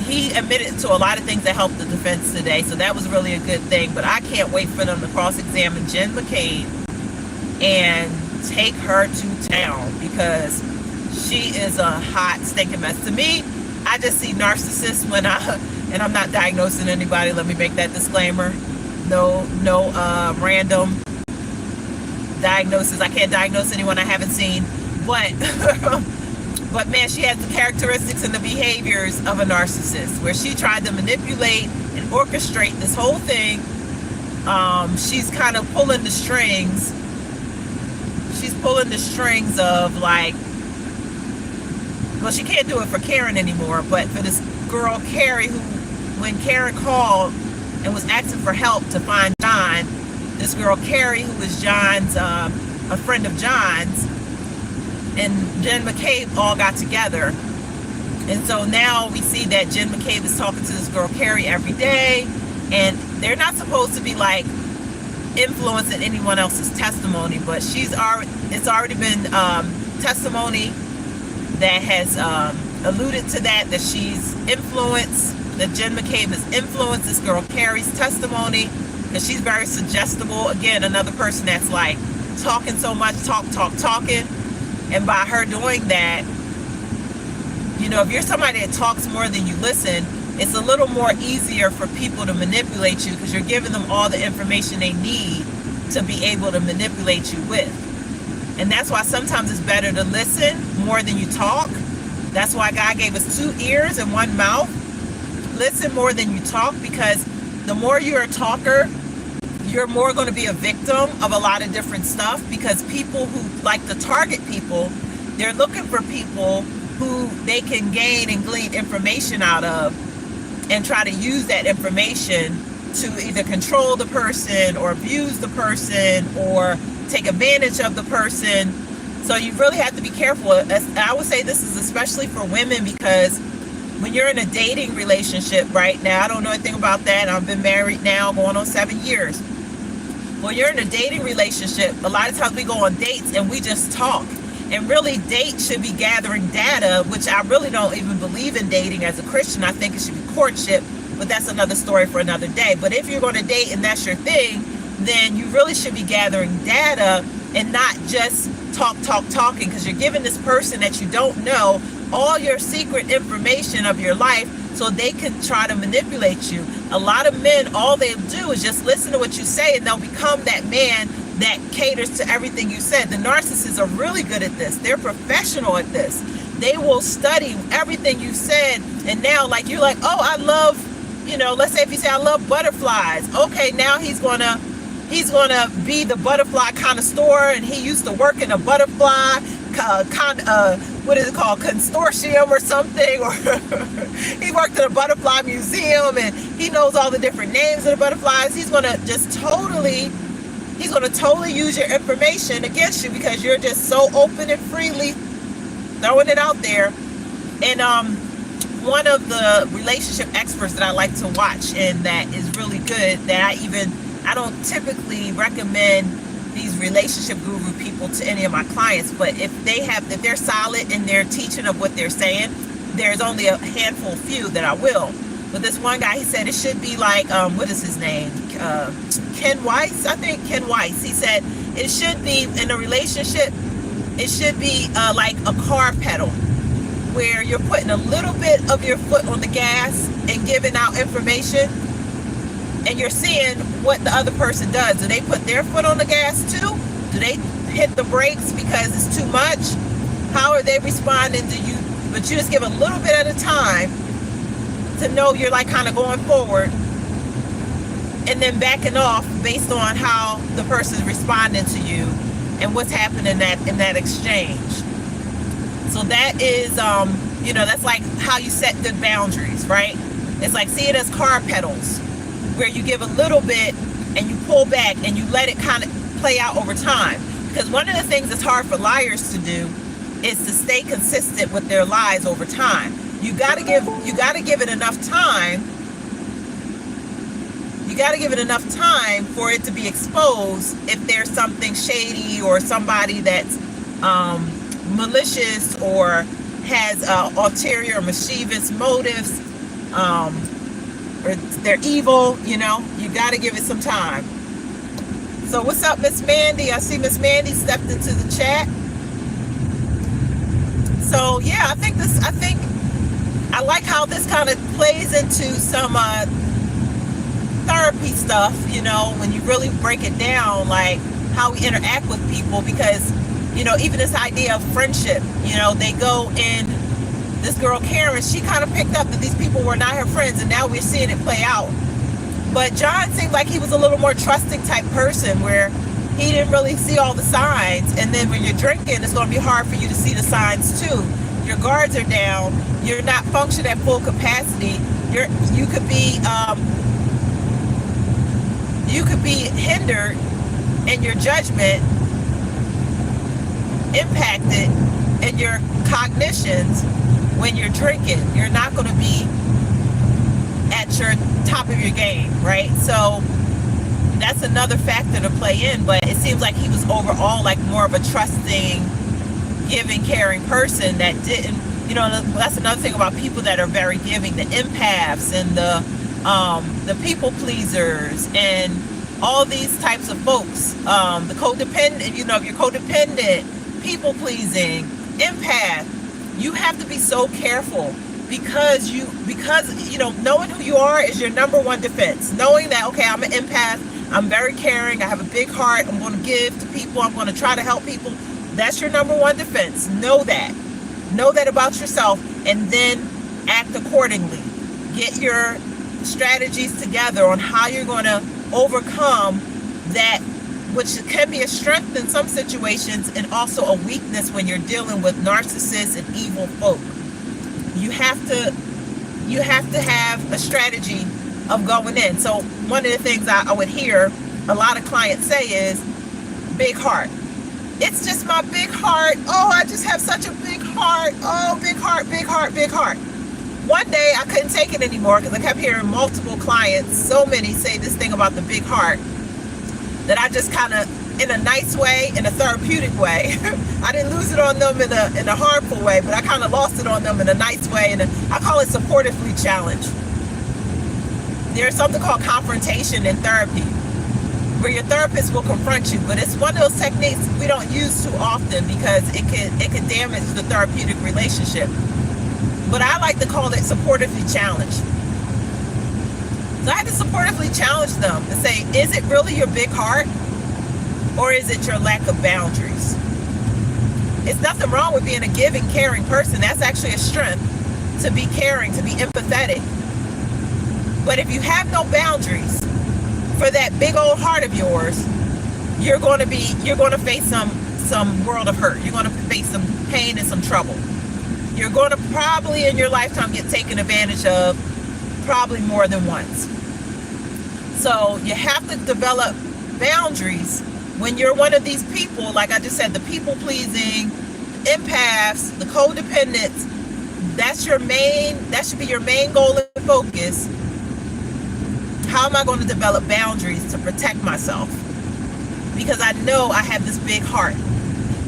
He admitted to a lot of things that helped the defense today, so that was really a good thing. But I can't wait for them to cross-examine Jen McCabe and take her to town, because she is a hot stinking mess. To me, I just see narcissists when and I'm not diagnosing anybody, let me make that disclaimer. No random diagnosis. I can't diagnose anyone I haven't seen, but but man, she has the characteristics and the behaviors of a narcissist, where she tried to manipulate and orchestrate this whole thing. She's kind of pulling the strings. She's pulling the strings of, like, well, she can't do it for Karen anymore, but for this girl Carrie, who, when Karen called and was asking for help to find John, this girl Carrie, who was John's, a friend of John's, and Jen McCabe all got together. And so now we see that Jen McCabe is talking to this girl Carrie every day, and they're not supposed to be like influencing anyone else's testimony, but it's already been testimony that has alluded to that she's influenced, that Jen McCabe has influenced this girl Carrie's testimony, because she's very suggestible. Again, another person that's like talking so much, talking. And by her doing that, you know, if you're somebody that talks more than you listen, it's a little more easier for people to manipulate you, because you're giving them all the information they need to be able to manipulate you with. And that's why sometimes it's better to listen more than you talk. That's why God gave us 2 ears and 1 mouth. Listen more than you talk, because the more you're a talker, you're more going to be a victim of a lot of different stuff, because people who like to target people, they're looking for people who they can gain and glean information out of, and try to use that information to either control the person or abuse the person or take advantage of the person. So you really have to be careful. I would say this is especially for women, because when you're in a dating relationship right now, I don't know anything about that. I've been married now going on 7 years. When you're in a dating relationship, a lot of times we go on dates and we just talk. And really, dates should be gathering data, which I really don't even believe in dating as a Christian. I think it should be courtship, but that's another story for another day. But if you're going to date and that's your thing, then you really should be gathering data and not just talking, because you're giving this person that you don't know all your secret information of your life so they can try to manipulate you. A lot of men, all they do is just listen to what you say, and they'll become that man that caters to everything you said. The narcissists are really good at this. They're professional at this. They will study everything you said, and now, like, you're like, oh, I love, you know, let's say if you say I love butterflies. Okay, now he's gonna be the butterfly connoisseur, and he used to work in a butterfly what is it called, consortium or something, or he worked at a butterfly museum, and he knows all the different names of the butterflies. He's gonna totally use your information against you, because you're just so open and freely throwing it out there. And one of the relationship experts that I like to watch, and that is really good, that I don't typically recommend these relationship guru people to any of my clients, but if they're solid in their teaching of what they're saying, there's only a handful few that I will. But this one guy, he said it should be like, what is his name? Ken Weiss, I think Ken Weiss. He said it should be, in a relationship, it should be like a car pedal, where you're putting a little bit of your foot on the gas and giving out information, and you're seeing what the other person does. Do they put their foot on the gas too? Do they hit the brakes because it's too much? How are they responding to you? But you just give a little bit at a time to know you're like kind of going forward, and then backing off based on how the person is responding to you and what's happening in that exchange. So that is, you know, that's like how you set good boundaries, right? It's like, see it as car pedals, where you give a little bit and you pull back and you let it kind of play out over time. Because one of the things that's hard for liars to do is to stay consistent with their lies over time. You gotta give it enough time. You gotta give it enough time for it to be exposed if there's something shady or somebody that's malicious or has ulterior mischievous motives, or they're evil. You know, you got to give it some time. So what's up, Miss Mandy? I see Miss Mandy stepped into the chat. So yeah, I think I like how this kind of plays into some therapy stuff, you know, when you really break it down, like how we interact with people, because, you know, even this idea of friendship, you know, they go in, this girl Karen, she kind of picked up that these people were not her friends, and now we're seeing it play out. But John seemed like he was a little more trusting type person, where he didn't really see all the signs, and then when you're drinking, it's going to be hard for you to see the signs too. Your guards are down, you're not functioning at full capacity, you could be hindered in your judgment, impacted in your cognitions when you're drinking. You're not going to be at your top of your game, right? So that's another factor to play in. But it seems like he was overall like more of a trusting, giving, caring person that didn't, you know, that's another thing about people that are very giving, the empaths and the people pleasers and all these types of folks, the codependent, you know, if you're codependent, people pleasing, empath, you have to be so careful, because you know, knowing who you are is your number one defense. Knowing that, okay, I'm an empath, I'm very caring, I have a big heart, I'm going to give to people, I'm going to try to help people. That's your number one defense. Know that about yourself, and then act accordingly. Get your strategies together on how you're going to overcome that, which can be a strength in some situations and also a weakness when you're dealing with narcissists and evil folk. You have to have a strategy of going in. So one of the things I would hear a lot of clients say is, big heart. It's just my big heart. Oh, I just have such a big heart. Oh, big heart, big heart, big heart. One day I couldn't take it anymore, because I kept hearing multiple clients, so many, say this thing about the big heart, that I just kind of, in a nice way, in a therapeutic way, I didn't lose it on them in a harmful way, but I kind of lost it on them in a nice way, and I call it supportively challenged. There's something called confrontation in therapy, where your therapist will confront you, but it's one of those techniques we don't use too often because it can damage the therapeutic relationship. But I like to call it supportively challenged. So I had to supportively challenge them and say, is it really your big heart, or is it your lack of boundaries? It's nothing wrong with being a giving, caring person. That's actually a strength, to be caring, to be empathetic. But if you have no boundaries for that big old heart of yours, you're going to face some world of hurt. You're going to face some pain and some trouble. You're going to probably in your lifetime get taken advantage of, probably more than once. So you have to develop boundaries when you're one of these people, like I just said, the people pleasing, empaths, the codependents. That should be your main goal and focus. How am I going to develop boundaries to protect myself? Because I know I have this big heart.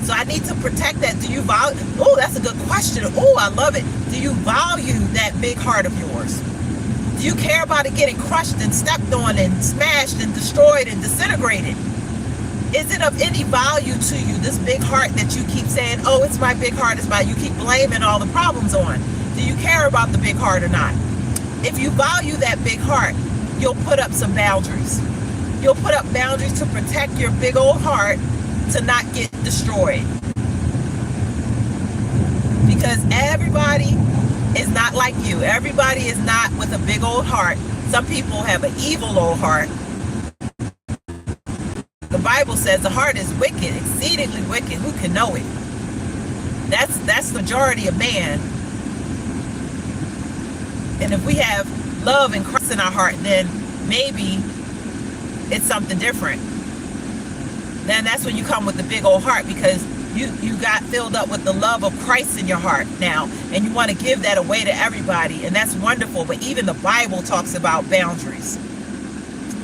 So I need to protect that. Do you value? Oh, that's a good question. Oh, I love it. Do you value that big heart of yours? Do you care about it getting crushed and stepped on and smashed and destroyed and disintegrated? Is it of any value to you, this big heart that you keep saying, oh, it's my big heart, you keep blaming all the problems on? Do you care about the big heart or not? If you value that big heart, you'll put up some boundaries. You'll put up boundaries to protect your big old heart to not get destroyed. Because everybody is not like you. Everybody is not with a big old heart. Some people have an evil old heart. The Bible says the heart is wicked, exceedingly wicked. Who can know it? That's the majority of man. And if we have love and Christ in our heart, then maybe it's something different. Then that's when you come with the big old heart, because you got filled up with the love of Christ in your heart now, and you want to give that away to everybody, and that's wonderful. But even the Bible talks about boundaries.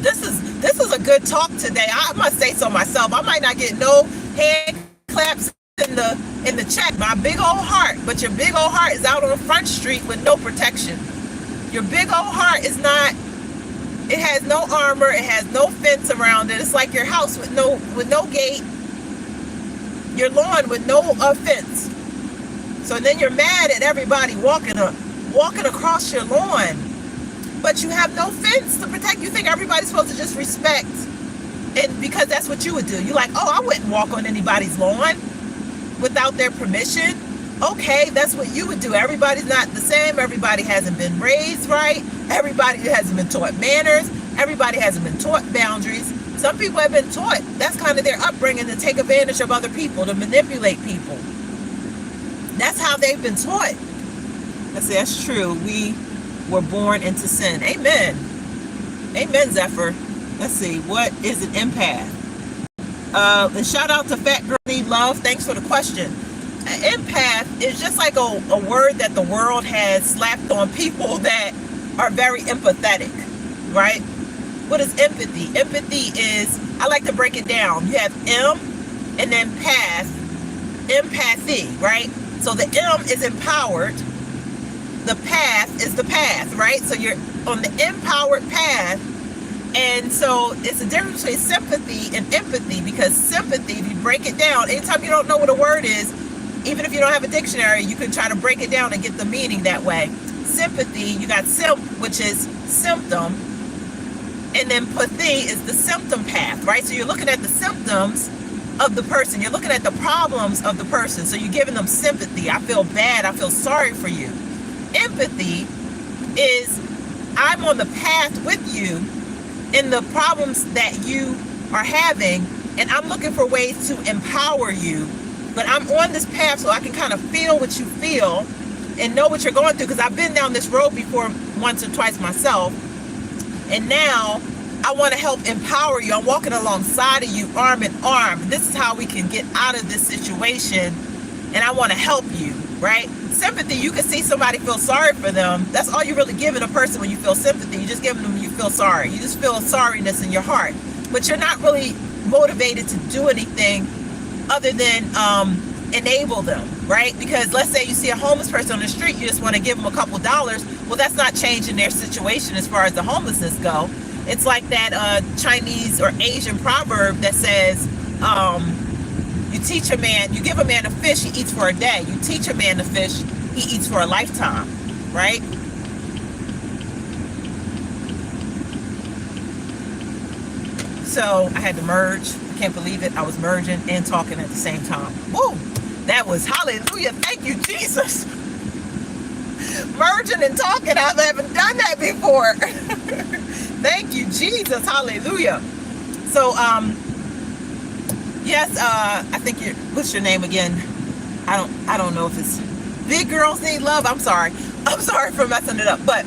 This is a good talk today. I must say so myself. I might not get no hand claps in the chat. My big old heart, but your big old heart is out on Front Street with no protection. Your big old heart is not It has no armor. It has no fence around it. It's like your house with no gate. Your lawn with no fence. So then you're mad at everybody walking across your lawn, but you have no fence to protect. You think everybody's supposed to just respect, and because that's what you would do. You're like, oh, I wouldn't walk on anybody's lawn without their permission. Okay, that's what you would do. Everybody's not the same. Everybody hasn't been raised right. Everybody hasn't been taught manners. Everybody hasn't been taught boundaries. Some people have been taught, that's kind of their upbringing, to take advantage of other people, to manipulate people. That's how they've been taught. I say that's true. We were born into sin. Amen. Amen, Zephyr. Let's see. What is an empath? And shout out to Fat Girl Need Love. Thanks for the question. An empath is just like a word that the world has slapped on people that are very empathetic, right? What is empathy? Empathy is, I like to break it down. You have M and then path, empathy, right? So the M is empowered. The path is the path, right? So you're on the empowered path. And so it's a difference between sympathy and empathy, because sympathy, if you break it down, anytime you don't know what a word is, even if you don't have a dictionary, you can try to break it down and get the meaning that way. Sympathy, you got symp, which is symptom, and then pathy is the symptom path, right? So you're looking at the symptoms of the person. You're looking at the problems of the person. So you're giving them sympathy. I feel bad. I feel sorry for you. Empathy is, I'm on the path with you in the problems that you are having, and I'm looking for ways to empower you. But I'm on this path so I can kind of feel what you feel and know what you're going through, because I've been down this road before once or twice myself. And now I want to help empower you. I'm walking alongside of you, arm in arm. This is how we can get out of this situation, and I want to help you, right? Sympathy, you can see somebody feel sorry for them. That's all you're really giving a person when you feel sympathy. You're just giving them, you feel sorry. You just feel sorriness in your heart. But you're not really motivated to do anything other than enable them, right? Because let's say you see a homeless person on the street, you just want to give them a couple dollars. Well, that's not changing their situation as far as the homelessness go. It's like that Chinese or Asian proverb that says, you teach a man, you give a man a fish, he eats for a day. You teach a man to fish, he eats for a lifetime, right? So I had to merge. I can't believe it. I was merging and talking at the same time. Woo! That was hallelujah. Thank you, Jesus. Merging and talking, I haven't done that before. Thank you, Jesus. Hallelujah. So, yes, I think what's your name again? I don't know if it's Big Girls Need Love. I'm sorry for messing it up. But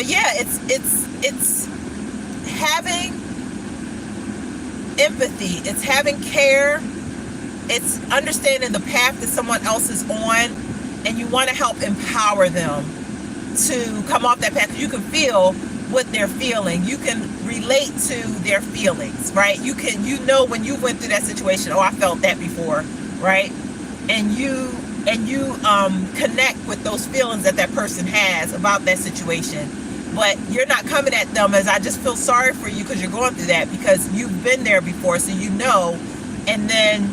yeah, it's having empathy. It's having care. It's understanding the path that someone else is on, and you want to help empower them to come off that path. You can feel what they're feeling. You can relate to their feelings, right? You know when you went through that situation, oh, I felt that before, right? And you connect with those feelings that person has about that situation. But you're not coming at them as, I just feel sorry for you because you're going through that, because you've been there before, so you know, and then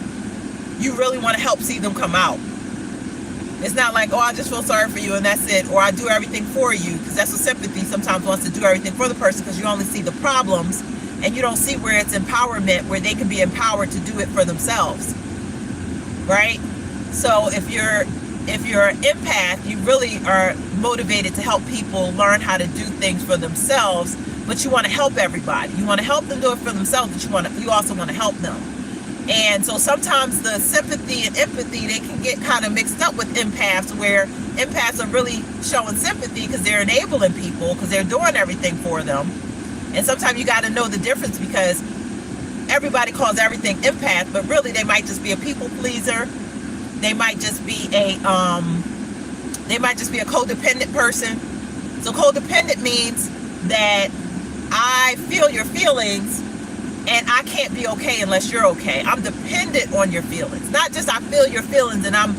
you really want to help see them come out. It's not like, oh, I just feel sorry for you and that's it, or I do everything for you, because that's what sympathy sometimes wants to do, everything for the person, because you only see the problems and you don't see where it's empowerment, where they can be empowered to do it for themselves, right? So if you're an empath, you really are motivated to help people learn how to do things for themselves, but you want to help everybody. You want to help them do it for themselves, but you also want to help them. And so sometimes the sympathy and empathy, they can get kind of mixed up with empaths, where empaths are really showing sympathy because they're enabling people, because they're doing everything for them. And sometimes you got to know the difference, because everybody calls everything empath, but really they might just be a people pleaser. They might just be a codependent person. So codependent means that I feel your feelings and I can't be okay unless you're okay. I'm dependent on your feelings. Not just I feel your feelings and I'm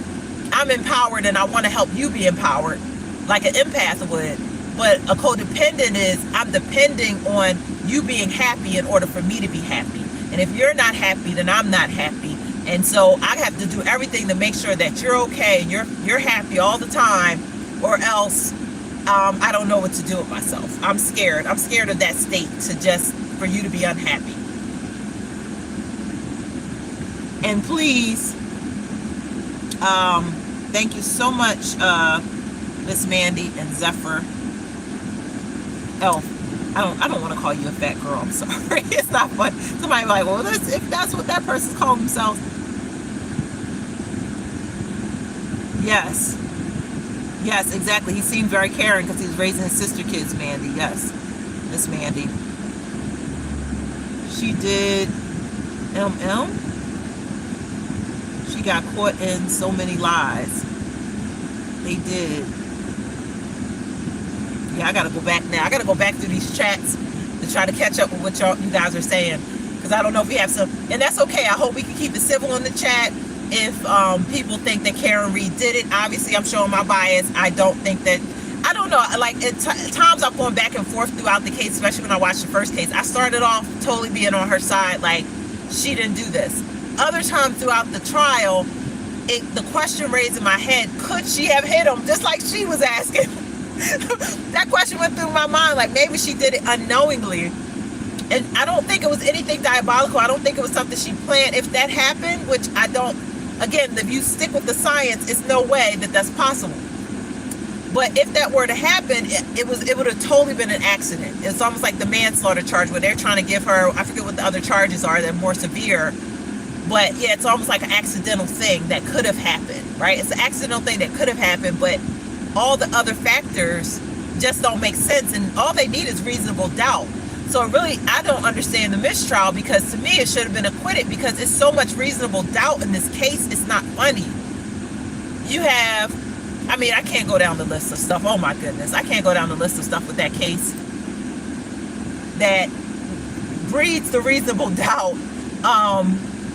empowered and I want to help you be empowered like an empath would. But a codependent is, I'm depending on you being happy in order for me to be happy. And if you're not happy, then I'm not happy. And so I have to do everything to make sure that you're okay, you're happy all the time, or else I don't know what to do with myself. I'm scared. I'm scared of that state, to just for you to be unhappy. And please, thank you so much, Miss Mandy and Zephyr. Oh, I don't want to call you a fat girl. I'm sorry. It's not fun. Somebody like, well, if that's what that person's calling themselves. Yes. Yes, exactly. He seemed very caring because he was raising his sister kids, Mandy. Yes, Miss Mandy. She did MM. She got caught in so many lies. They did. Yeah, I gotta go back now. I gotta go back through these chats to try to catch up with what you guys are saying, because I don't know if we have some, and that's okay. I hope we can keep it civil in the chat. If people think that Karen Reed did it, obviously I'm showing my bias. I don't think that, I don't know, like at times I'm going back and forth throughout the case, especially when I watched the first case. I started off totally being on her side, like she didn't do this. Other times throughout the trial, the question raised in my head, could she have hit him, just like she was asking. That question went through my mind, like maybe she did it unknowingly. And I don't think it was anything diabolical. I don't think it was something she planned. If that happened, which I don't, again, if you stick with the science, it's no way that that's possible. But if that were to happen, it would have totally been an accident. It's almost like the manslaughter charge where they're trying to give her, I forget what the other charges are, they're more severe. But yeah, it's almost like an accidental thing that could have happened, right? It's an accidental thing that could have happened, but all the other factors just don't make sense, and all they need is reasonable doubt. So really, I don't understand the mistrial, because to me it should have been acquitted, because it's so much reasonable doubt in this case. It's not funny. You have, I mean, I can't go down the list of stuff. Oh my goodness, I can't go down the list of stuff with that case that breeds the reasonable doubt.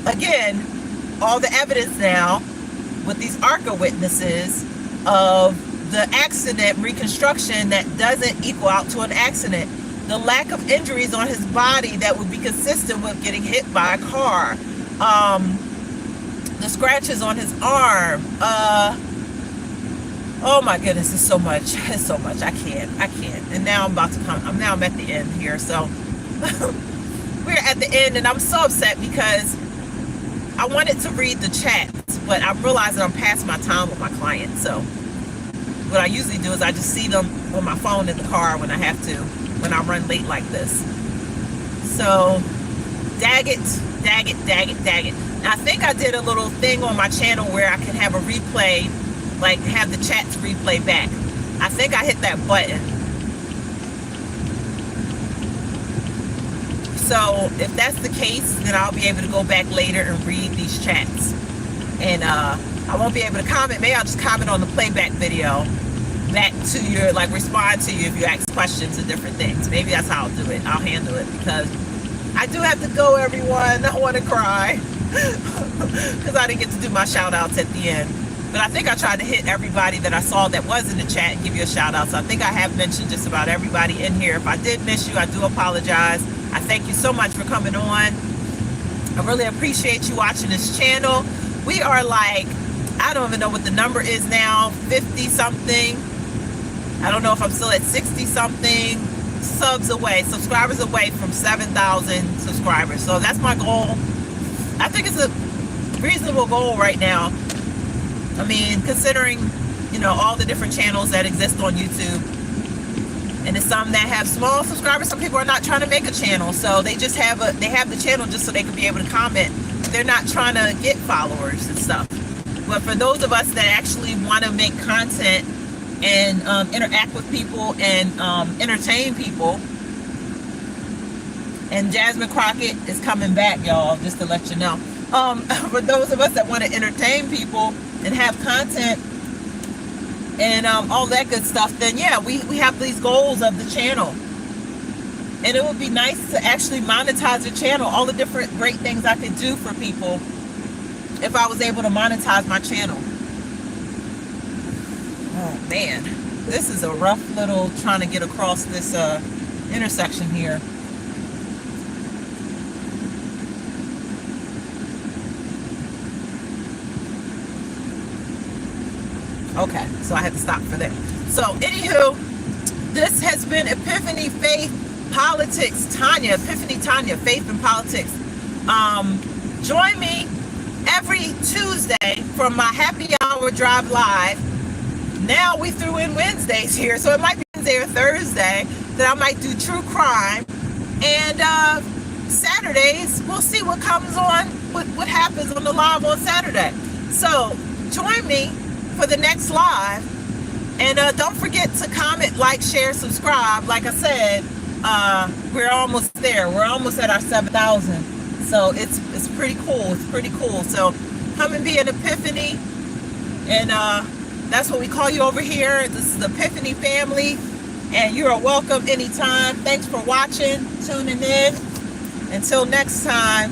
Again, all the evidence now with these ARCA witnesses of the accident reconstruction that doesn't equal out to an accident. The lack of injuries on his body that would be consistent with getting hit by a car. The scratches on his arm. Oh my goodness, it's so much. It's so much. I can't. And now I'm about to come. I'm at the end here. So we're at the end, and I'm so upset because I wanted to read the chats, but I'm realizing I'm past my time with my clients. So what I usually do is I just see them on my phone in the car when I have to, when I run late like this. So, dag it. Now, I think I did a little thing on my channel where I can have a replay, like have the chats replay back. I think I hit that button. So, if that's the case, then I'll be able to go back later and read these chats. And I won't be able to comment. Maybe I'll just comment on the playback video back to your, like respond to you if you ask questions and different things. Maybe that's how I'll do it. I'll handle it, because I do have to go, everyone. I want to cry because I didn't get to do my shout outs at the end. But I think I tried to hit everybody that I saw that was in the chat and give you a shout out. So I think I have mentioned just about everybody in here. If I did miss you, I do apologize. I thank you so much for coming on. I really appreciate you watching this channel. We are like, I don't even know what the number is now, 50 something. I don't know if I'm still at 60 something subscribers away from 7,000 subscribers. So that's my goal. I think it's a reasonable goal right now. I mean, considering, you know, all the different channels that exist on YouTube. And it's some that have small subscribers. Some people are not trying to make a channel. So they just have the channel just so they can be able to comment. They're not trying to get followers and stuff. But for those of us that actually want to make content and interact with people and entertain people, and Jasmine Crockett is coming back, y'all, just to let you know. For those of us that want to entertain people and have content and all that good stuff, then yeah, we have these goals of the channel. And it would be nice to actually monetize the channel, all the different great things I could do for people if I was able to monetize my channel. Oh man. This is a rough little trying to get across this intersection here. Okay, so I had to stop for that. So anywho, this has been Epiphany Faith Politics Tanya. Epiphany Tanya, Faith and Politics. Join me every Tuesday for my happy hour drive live. Now we threw in Wednesdays here, so it might be Wednesday or Thursday that I might do true crime. And Saturdays, we'll see what comes on, what happens on the live on Saturday. So join me for the next live. And don't forget to comment, like, share, subscribe. Like I said, we're almost there. We're almost at our 7,000. So it's pretty cool. It's pretty cool. So come and be an Epiphany. And that's what we call you over here. This is the Epiphany family. And you are welcome anytime. Thanks for watching, tuning in. Until next time.